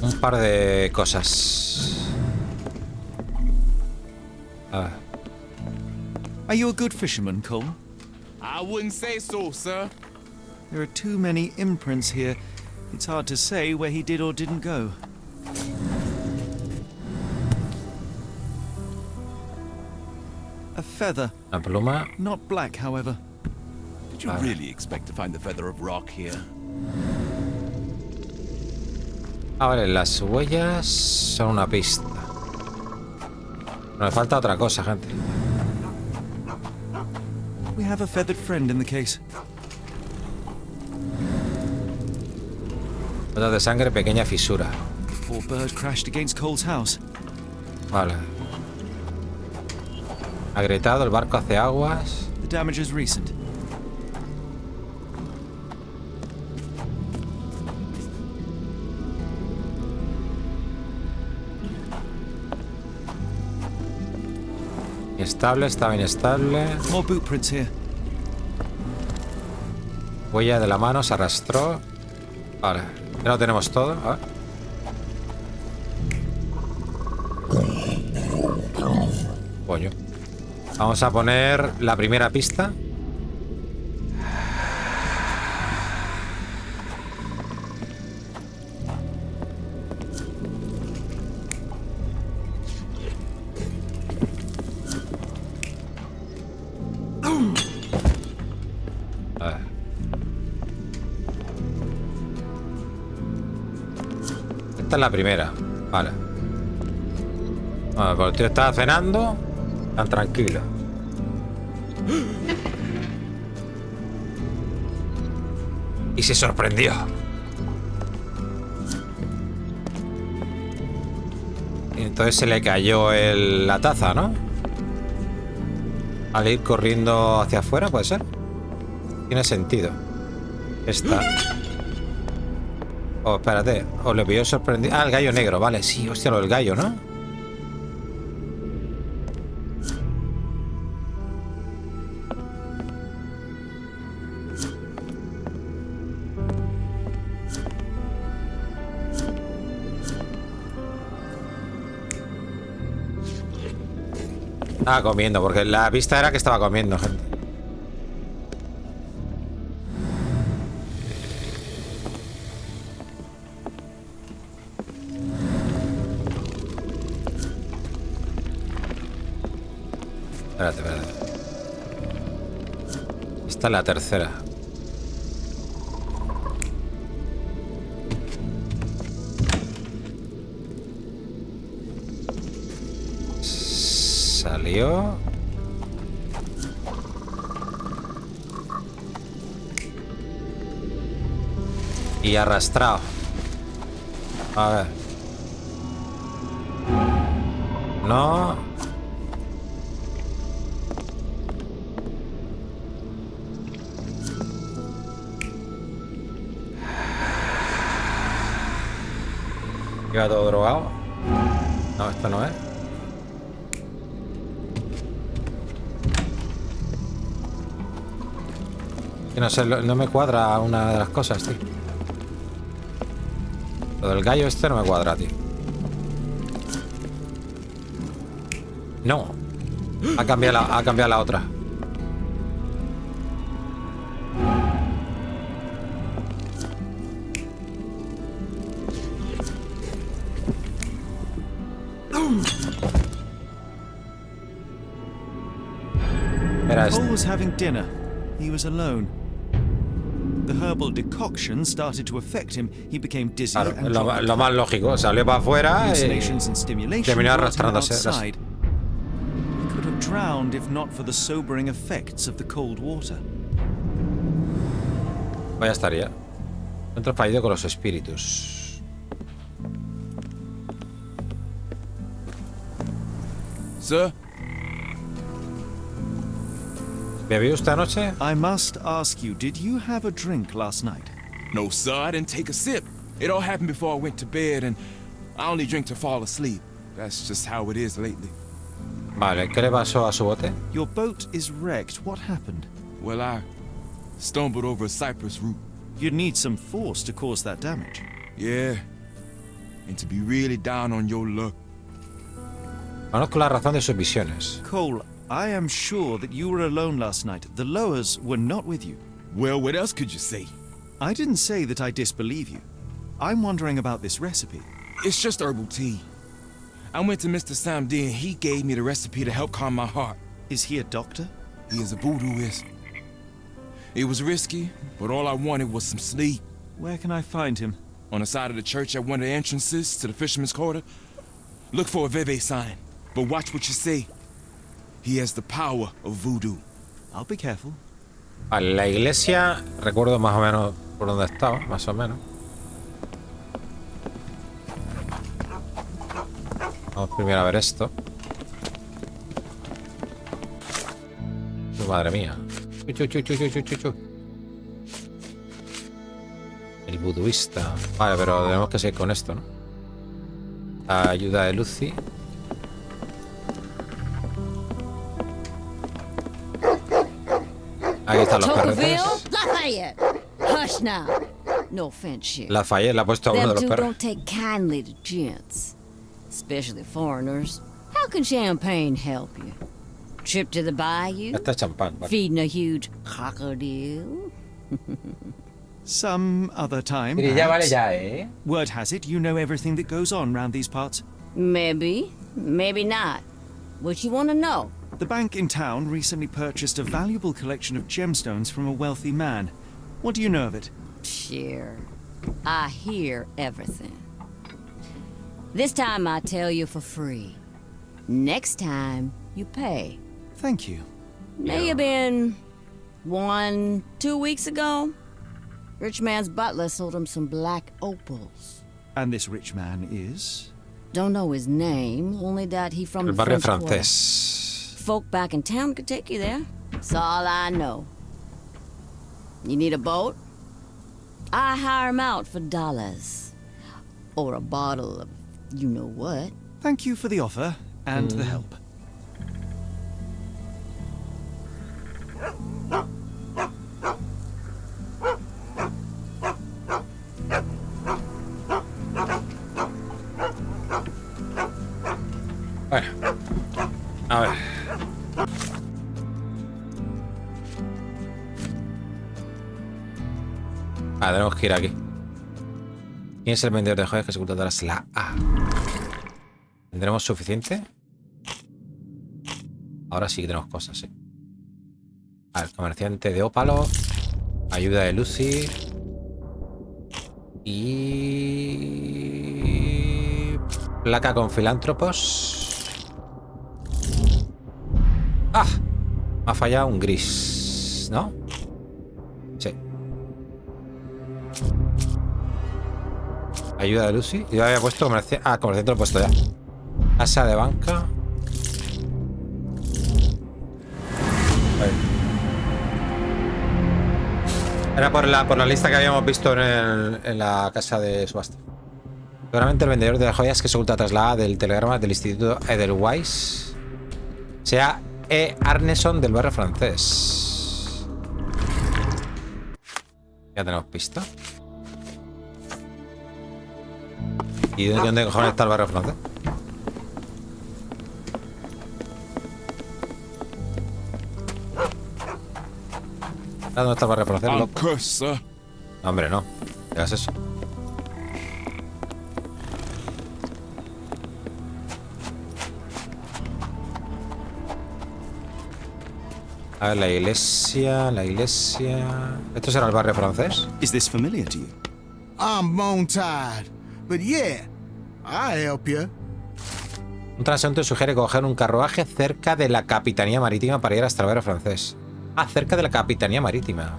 un par de cosas. A ver. Are you a good fisherman, Cole? I wouldn't say so, sir. There are too many imprints here. It's hard to say where he did or didn't go. A feather. Una pluma. Not black, however. Did you really expect to find the feather of rock here? Ah, vale, las huellas son una pista. Me falta otra cosa, gente. We have a feathered friend in the case. Gotas de sangre, pequeña fisura. Poor bird crashed against Cole's house. Vale. Agrietado, el barco hace aguas. The damage is recent. Inestable, estaba inestable. More boot prints here. Huella de la mano, se arrastró. Vale, ya lo tenemos todo. A ver. Coño. Vamos a poner la primera pista. A ver. Esta es la primera. Vale. Bueno, pues el tío estaba cenando. Tan tranquilo. Y se sorprendió. Y entonces se le cayó la taza, ¿no? Al ir corriendo hacia afuera, ¿puede ser? Tiene sentido. Esta. Oh, espérate. O le vio sorprendido. Ah, el gallo negro, vale. Sí, hostia, lo del gallo, ¿no? Estaba comiendo, porque la vista era que estaba comiendo, gente. Espérate. Esta es la tercera. Salió. Y arrastrado. A ver. No. Lleva todo drogado. No, esto no es. Que no sé, no me cuadra una de las cosas, tío. Lo del gallo este no me cuadra, tío. No. Ha cambiado la otra. Era este. Cole was having dinner. He was alone. The herbal decoction started to affect him. He became dizzy Claro, and lo más lógico. Salió para afuera y terminó arrastrándose. He could have drowned if not for the sobering effects of the cold water. Vaya estaría. Encuentro fallido con los espíritus. Sir? ¿Bebió usted anoche? I must ask you, did you have a drink last night? No, sir, I didn't take a sip. It all happened before I went to bed, and I only drink to fall asleep. That's just how it is lately. Vale, ¿qué le pasó a su bote? Your boat is wrecked. What happened? Well, I stumbled over a cypress root. You'd need some force to cause that damage. Yeah. And to be really down on your luck. Conozco la razón de sus visiones. Cole, I am sure that you were alone last night. The Lowers were not with you. Well, what else could you say? I didn't say that I disbelieve you. I'm wondering about this recipe. It's just herbal tea. I went to Mr. Samdi and he gave me the recipe to help calm my heart. Is he a doctor? He is a voodooist. It was risky, but all I wanted was some sleep. Where can I find him? On the side of the church at one of the entrances to the Fisherman's Quarter. Look for a Veve sign, but watch what you say. He has the power of voodoo. I'll be careful. Vale, la iglesia, recuerdo más o menos por dónde estaba, más o menos. Vamos primero a ver esto. Madre mía. El buduista. Vale, pero tenemos que seguir con esto, ¿no? Ayuda de Lucy. Aquí están los carretes. Lafayette. Hush now. No offense, Sheriff. Lafayette la ha puesto a uno de los Them two perros. don't take kindly to gents, especially foreigners. How can champagne help you? Trip to the bayou? Este es champán. Vale. Feeding a huge crocodile? Some other time. Mire, ya vale perhaps. ya, ¿eh? Word has it, you know everything that goes on round these parts. Maybe, maybe not. What you want to know? The bank in town recently purchased a valuable collection of gemstones from a wealthy man. What do you know of it? Sure. I hear everything. This time I tell you for free. Next time you pay. Thank you. May have been 1, 2 weeks ago. Rich man's butler sold him some black opals. And this rich man is? Don't know his name, only that he from El the barrio French Quarter. francés. Folk back in town could take you there. That's all I know. You need a boat? I hire him out for dollars. Or a bottle of you-know-what. Thank you for the offer and the help. Bueno. A ver. Tenemos que ir aquí. ¿Quién es el vendedor de joyas que se oculta tras la A? ¿Tendremos suficiente? Ahora sí que tenemos cosas, sí. A ver, comerciante de ópalo. Ayuda de Lucy. Y... placa con filántropos. ¡Ah! Me ha fallado un gris, ¿no? Sí. Ayuda de Lucy. Yo había puesto comerciante. Ah, comerciante lo he puesto ya. Casa de banca. Era por la lista que habíamos visto en la casa de subasta. Seguramente el vendedor de joyas que se oculta tras la A del telegrama del Instituto Edelweiss sea E. Arneson del barrio francés. Ya tenemos pista. ¿Y dónde cojones está el barrio francés? ¿Dónde está el barrio francés, loco? No, hombre, no. ¿Qué hagas eso? A ver, la iglesia. ¿Esto será el barrio francés? Is this familiar to you? I'm bone tired, but yeah, I'll help you. Un transeúnte sugiere coger un carruaje cerca de la capitanía marítima para ir hasta el barrio francés. Ah, cerca de la capitanía marítima.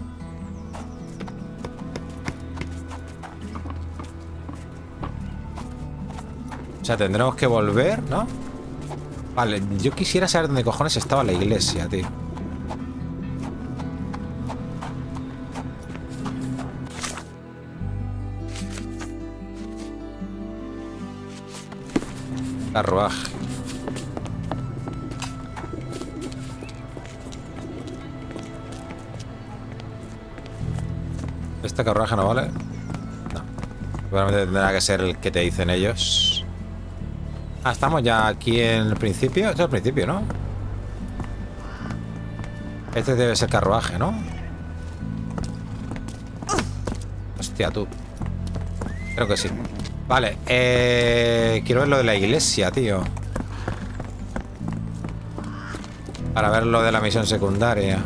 O sea, tendremos que volver, ¿no? Vale, yo quisiera saber dónde cojones estaba la iglesia, tío. Carruaje. Este carruaje no vale. No. Seguramente tendrá que ser el que te dicen ellos. Ah, estamos ya aquí en el principio. Esto es el principio, ¿no? Este debe ser carruaje, ¿no? Hostia, tú. Creo que sí. Vale, quiero ver lo de la iglesia, tío. Para ver lo de la misión secundaria.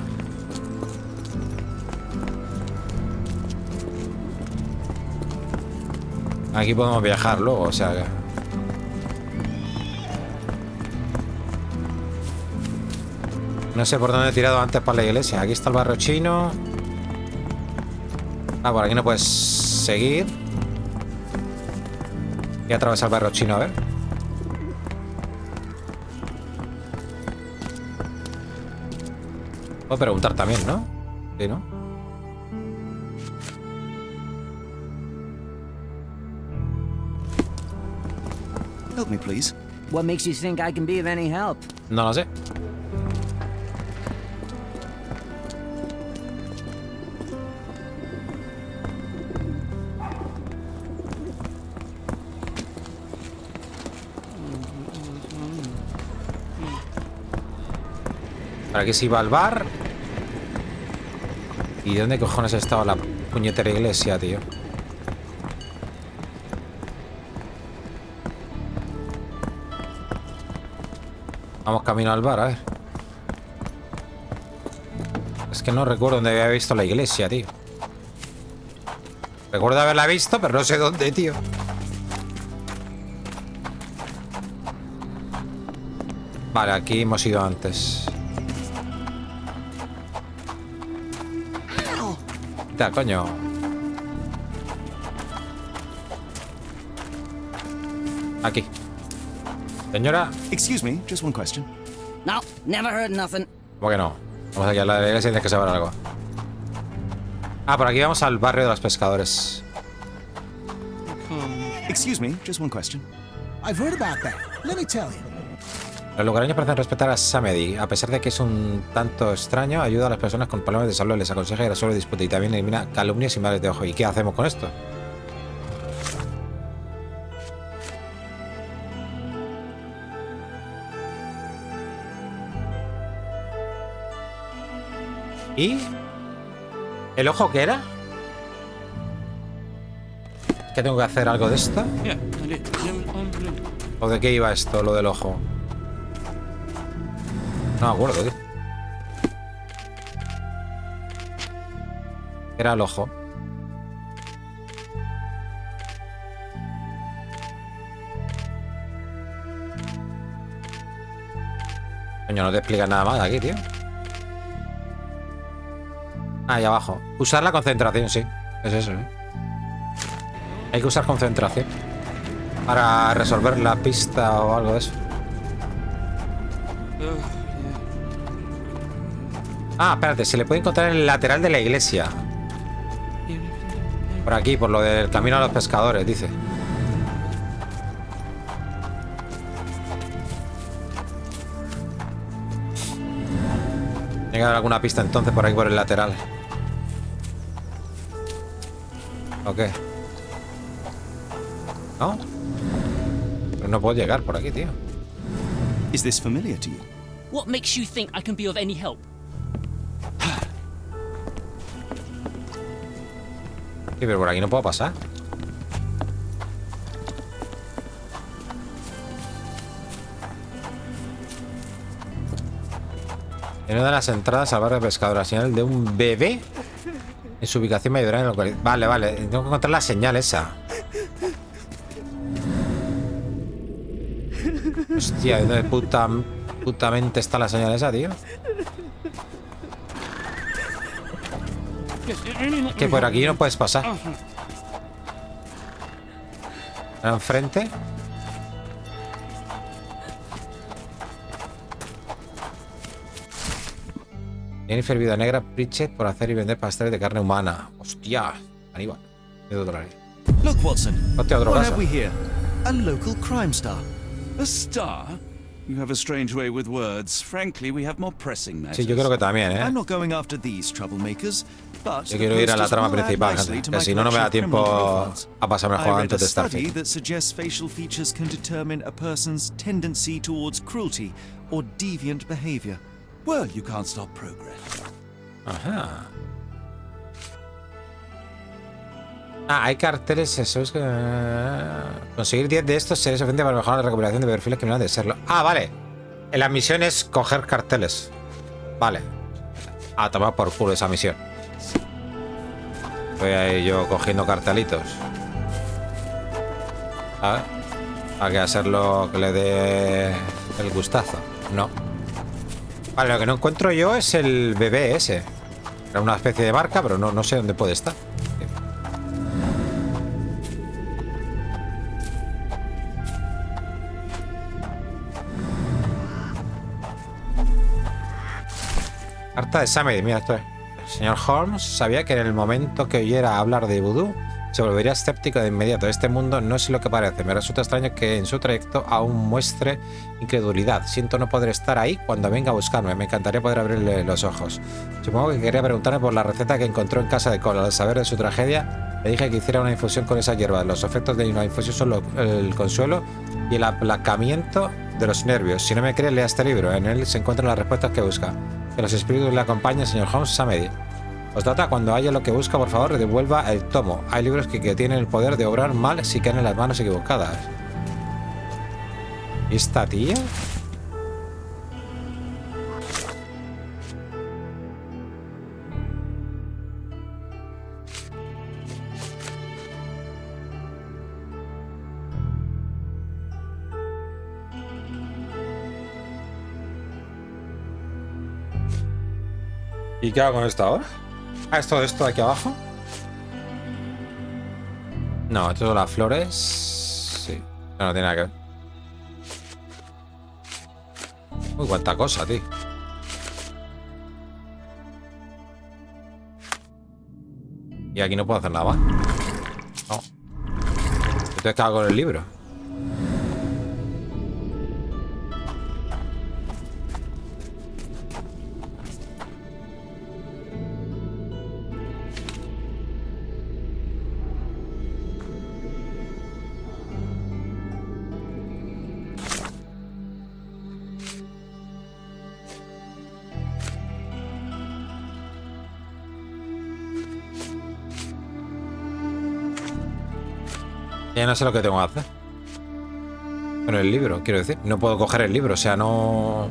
Aquí podemos viajar luego, o sea que... No sé por dónde he tirado antes para la iglesia. Aquí está el barrio chino. Ah, por aquí no puedes seguir. Voy a atravesar el barrio chino, a ver. Puedo preguntar también, ¿no? Sí, ¿no? Help me, please. What makes you think I can be of any help? No lo sé. Por aquí se iba al bar. ¿Y dónde cojones estaba la puñetera iglesia, tío? Vamos camino al bar, a ver. Es que no recuerdo dónde había visto la iglesia, tío. Recuerdo haberla visto, pero no sé dónde, tío. Vale, aquí hemos ido antes. Quita, coño. Aquí. Señora. Excuse me, just one question. No, never heard nothing. ¿Cómo que no? Vamos aquí a la iglesia y tienes que saber algo. Ah, por aquí vamos al barrio de los pescadores. Excuse me, just one question. I've heard about that. Let me tell you. Los lugareños parecen respetar a Samedi. A pesar de que es un tanto extraño, ayuda a las personas con problemas de salud, les aconseja y resuelve disputas y también elimina calumnias y males de ojo. ¿Y qué hacemos con esto? ¿Y? ¿El ojo qué era? ¿Qué tengo que hacer algo de esto? ¿O de qué iba esto, lo del ojo? No me acuerdo, tío. Era el ojo. Coño, no te explica nada más aquí, tío. Ahí abajo. Usar la concentración, sí. Es eso, ¿eh? Hay que usar concentración para resolver la pista o algo de eso. Ah, espérate, se le puede encontrar en el lateral de la iglesia. Por aquí, por lo del camino a los pescadores, dice. Tiene que haber alguna pista entonces por aquí, por el lateral. ¿O qué? ¿No? Pero no puedo llegar por aquí, tío. Is this familiar to you? What makes you think I can be of any help? Sí, pero por aquí no puedo pasar. En una de las entradas al barrio de pescador, la señal de un bebé en su ubicación me ayudará en localidad. Vale, vale. Tengo que encontrar la señal esa. Hostia, ¿dónde putamente está la señal esa, tío? Que por aquí no puedes pasar. Enfrente. Jennifer Viuda Negra, Pritchett por hacer y vender pasteles de carne humana. Hostia, Aníbal. Look, Watson. Hostia, otro What caso. have we here? A local crime star. A star? You have a strange way with words. Frankly, we have more pressing matters. Sí, yo creo que también, ¿eh? I'm not going after these troublemakers, but yo quiero ir a la trama principal, gente, que si no, no me da tiempo a pasarme el juego antes de estar study that suggests facial features can determine a person's tendency towards cruelty or deviant behavior. Well, you can't stop progress. Ajá. Ah, hay carteles esos que... Conseguir 10 de estos sería suficiente para mejorar la recuperación de perfiles criminales de Sherlock. Ah, vale. En la misión es coger carteles. Vale. A tomar por culo esa misión. Voy a ir yo cogiendo cartelitos. A ver. Para que hacerlo que le dé el gustazo. No. Vale, lo que no encuentro yo es el bebé ese. Era una especie de marca, pero no sé dónde puede estar. Carta de Samedi, mira esto. El señor Holmes sabía que en el momento que oyera hablar de vudú se volvería escéptico de inmediato. Este mundo no es lo que parece. Me resulta extraño que en su trayecto aún muestre incredulidad. Siento no poder estar ahí cuando venga a buscarme. Me encantaría poder abrirle los ojos. Supongo que quería preguntarme por la receta que encontró en casa de Cole. Al saber de su tragedia, le dije que hiciera una infusión con esa hierba. Los efectos de una infusión son el consuelo y el aplacamiento de los nervios. Si no me cree, lea este libro. En él se encuentran las respuestas que busca. Que los espíritus le acompañen, señor Holmes, Samedi. Postdata, cuando haya lo que busca, por favor, devuelva el tomo. Hay libros que tienen el poder de obrar mal si caen en las manos equivocadas. ¿Y esta tía? ¿Y qué hago con esto ahora? Ah, ¿es todo esto de aquí abajo? No, esto son las flores. Sí, no tiene nada que ver. Uy, cuánta cosa, tío. Y aquí no puedo hacer nada más. No. Entonces, ¿qué hago con el libro? Ya no sé lo que tengo que hacer. Con el libro, quiero decir. No puedo coger el libro, o sea, no...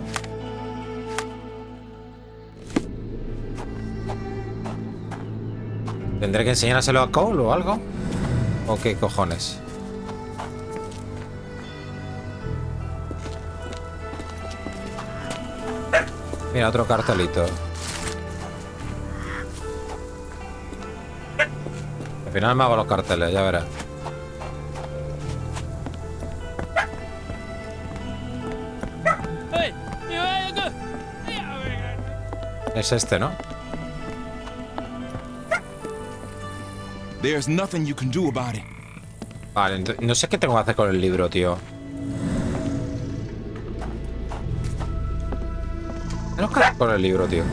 ¿Tendré que enseñárselo a Cole o algo? ¿O qué cojones? Mira, otro cartelito. Al final me hago los carteles, ya verás. Es este, ¿no? There's nothing you can do about it. Vale, no sé qué tengo que hacer con el libro, tío. No sé con el libro, tío.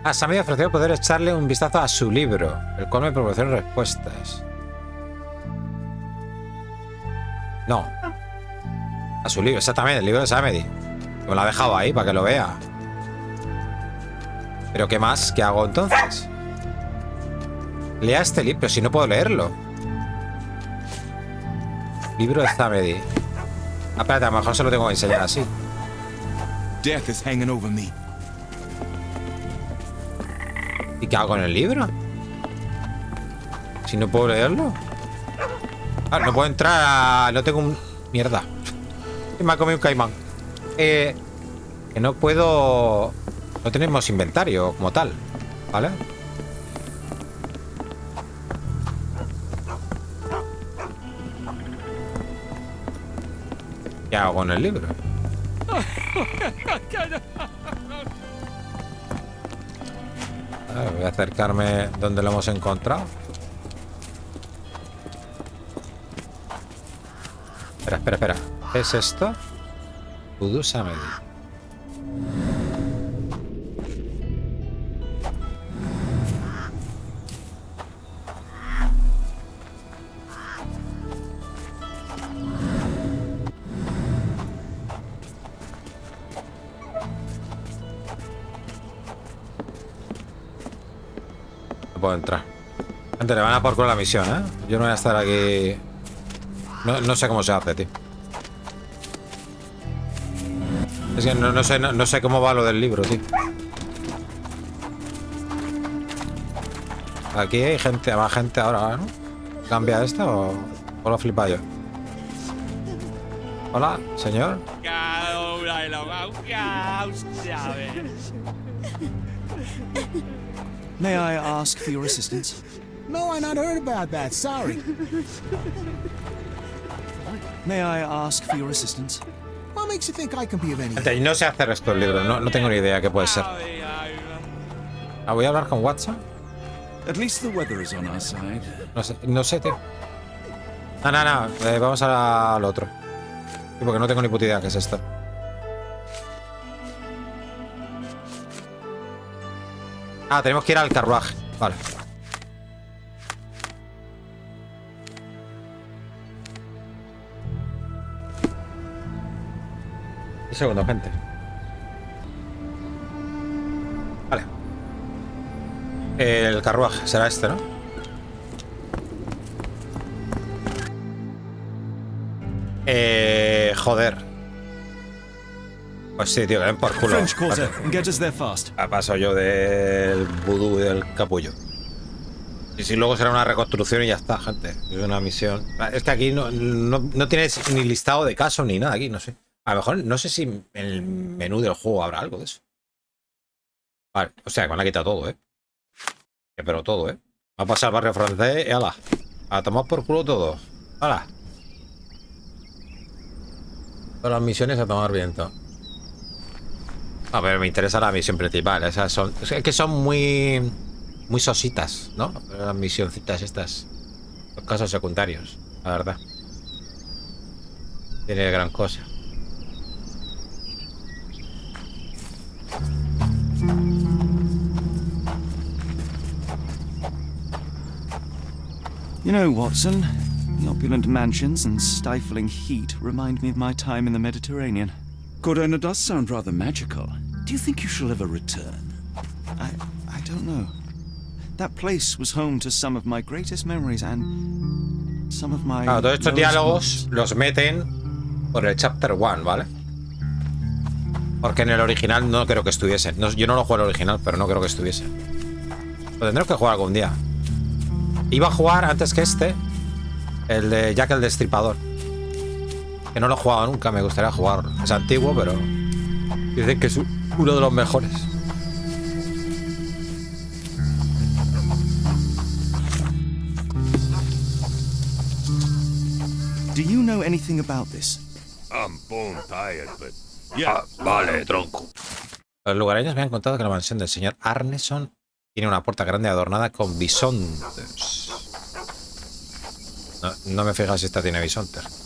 Ah, se me ha ofrecido poder echarle un vistazo a su libro, el cual me proporciona respuestas. No. A su libro, exactamente, el libro de Samedi. Me lo ha dejado ahí para que lo vea. ¿Pero qué más? ¿Qué hago entonces? Lea este libro, si no puedo leerlo. Libro de Samedi. Ah, espérate, a lo mejor se lo tengo que enseñar así. Death is hanging over me. ¿Y qué hago con el libro? Si no puedo leerlo. Ah, no puedo entrar a... No tengo un... Mierda. Me ha comido un caimán. Que no puedo... No tenemos inventario como tal. ¿Vale? ¿Qué hago con el libro? Voy a acercarme donde lo hemos encontrado. Espera. ¿Qué es esto? Voodoo Samedi. No puedo entrar. Gente, le van a por culo la misión, ¿eh? Yo no voy a estar aquí. No sé cómo se hace, tío. Es que no sé cómo va lo del libro, tío. Aquí hay gente, más gente ahora, ¿no? ¿Cambia esto o lo flipa yo? Hola, señor. May I ask for your assistance? No, I not heard about that. Sorry. May I ask for your assistance? What makes you think I can be of any help? Y no sé hacer esto del libro, no tengo ni idea qué puede ser. Voy a hablar con Watson. At least the weather is on our side. No sé, tío. No, vamos al otro. Sí, porque no tengo ni puta idea qué es esto. Ah, tenemos que ir al carruaje. Vale. Un segundo, gente. Vale. El carruaje será este, ¿no? Joder. Pues sí, tío, que ven por culo. Paso yo del vudú y del capullo. Y si luego será una reconstrucción y ya está, gente. Es una misión. Es que aquí no tienes ni listado de casos ni nada aquí, no sé. A lo mejor, no sé si en el menú del juego habrá algo de eso. Vale, o sea, que me han quitado todo, ¿eh? Pero todo, ¿eh? Va a pasar al barrio francés y ala. A tomar por culo todo. Ala. Todas las misiones a tomar viento. A ver, me interesa la misión principal. Esas son. Es que son muy sositas, ¿no? Las misioncitas estas. Los casos secundarios, la verdad. Tiene gran cosa. You know, Watson, the opulent mansions and stifling heat remind me of my time in the Mediterranean. Corona does sound rather magical. Do you think you shall ever return? I don't know. That place was home to some of my greatest memories and some of my... Claro, todos estos diálogos los meten por el Chapter 1, ¿vale? Porque en el original no creo que estuviesen. Yo no lo juego en el original, pero no creo que estuviesen. Lo tendremos que jugar algún día. Iba a jugar antes que este, el de Jack el Destripador. Que no lo he jugado nunca, me gustaría jugarlo. Es antiguo, pero dicen que es uno de los mejores. Do you know anything about this? I'm bone tired, but yeah. Vale, tronco. Los lugareños me han contado que la mansión del señor Arneson tiene una puerta grande adornada con bisontes. No me fijo si esta tiene bisontes.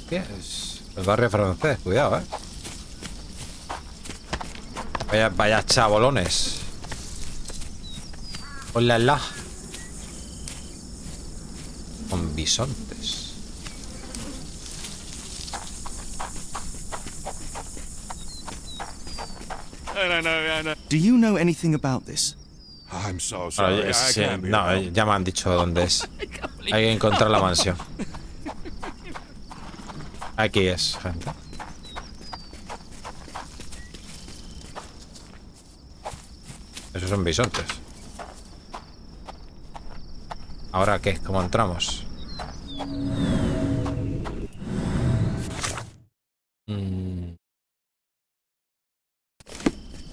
¿Qué es? El barrio francés, cuidado, Vaya chabolones. Hola. Con bisontes. Do you know anything about this? I'm so sorry. No, ya me han dicho dónde es. Hay que encontrar la mansión. Aquí es, gente. Esos son bisontes. ¿Ahora qué? ¿Cómo entramos?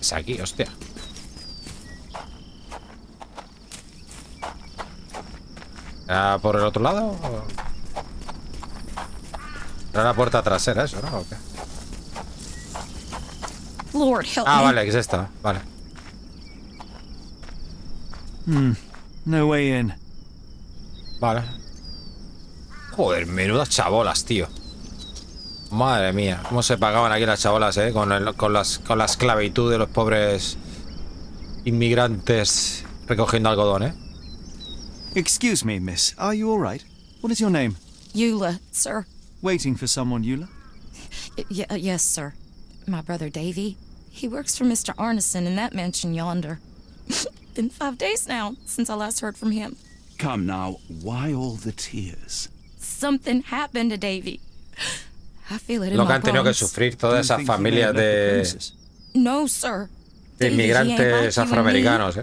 Es aquí, hostia. ¿Era por el otro lado? Era la puerta trasera, eso, ¿no? ¿O qué? Lord help Ah, me. vale, que es esta. Vale. No way in. Vale. Joder, menudas chabolas, tío. Madre mía, cómo se pagaban aquí las chabolas, con la esclavitud de los pobres inmigrantes recogiendo algodón, Excuse me, miss. Are you all right? What is your name? Eula, sir. Waiting for someone, Eula? Yes, sir. My brother Davy. He works for Mr. Arneson in that mansion yonder. Been 5 days now since I last heard from him. Come now, why all the tears? Something happened to Davy. I feel it in Lo que my han tenido que bones. sufrir toda esa familia No, sir. de Davy, he ain't like inmigrantes you and afroamericanos, me.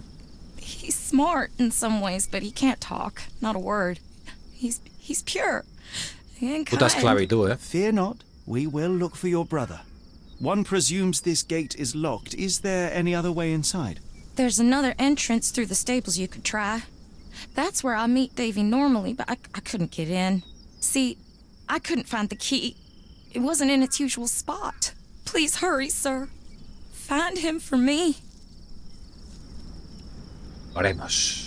He's smart in some ways, but he can't talk. Not a word. He's pure. And Puta kind. esclavitud, Fear not. We will look for your brother. One presumes this gate is locked. Is there any other way inside? There's another entrance through the stables you could try. That's where I meet Davy normally, but I couldn't get in. See, I couldn't find the key. It wasn't in its usual spot. Please hurry, sir. Find him for me. Haremos.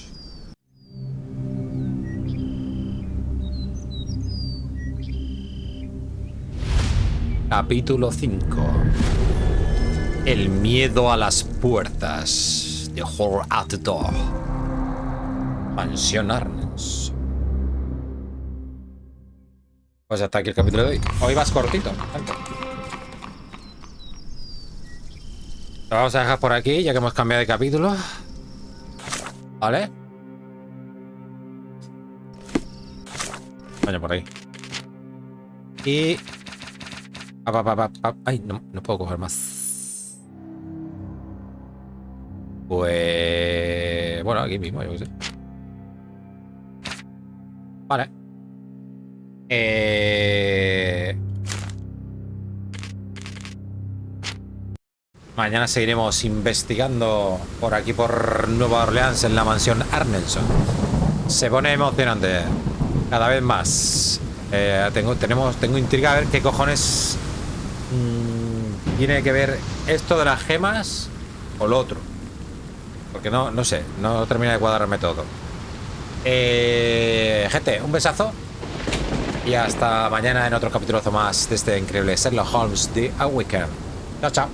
Capítulo 5. El miedo a las puertas. The Horror at the Door. Mansión Arnes. Pues hasta aquí el capítulo de hoy. Hoy vas cortito. Lo vamos a dejar por aquí, ya que hemos cambiado de capítulo. ¿Vale? Vaya por ahí. Y... Ay, no puedo coger más. Pues... Bueno, aquí mismo, yo qué sé. Vale. Mañana seguiremos investigando por aquí, por Nueva Orleans, en la mansión Arneson. Se pone emocionante. Cada vez más. Tengo intriga a ver qué cojones tiene que ver esto de las gemas o lo otro. Porque no sé, no termina de cuadrarme todo. Gente, un besazo. Y hasta mañana en otro capítulo más de este increíble Sherlock Holmes The Awakening. Chao, chao.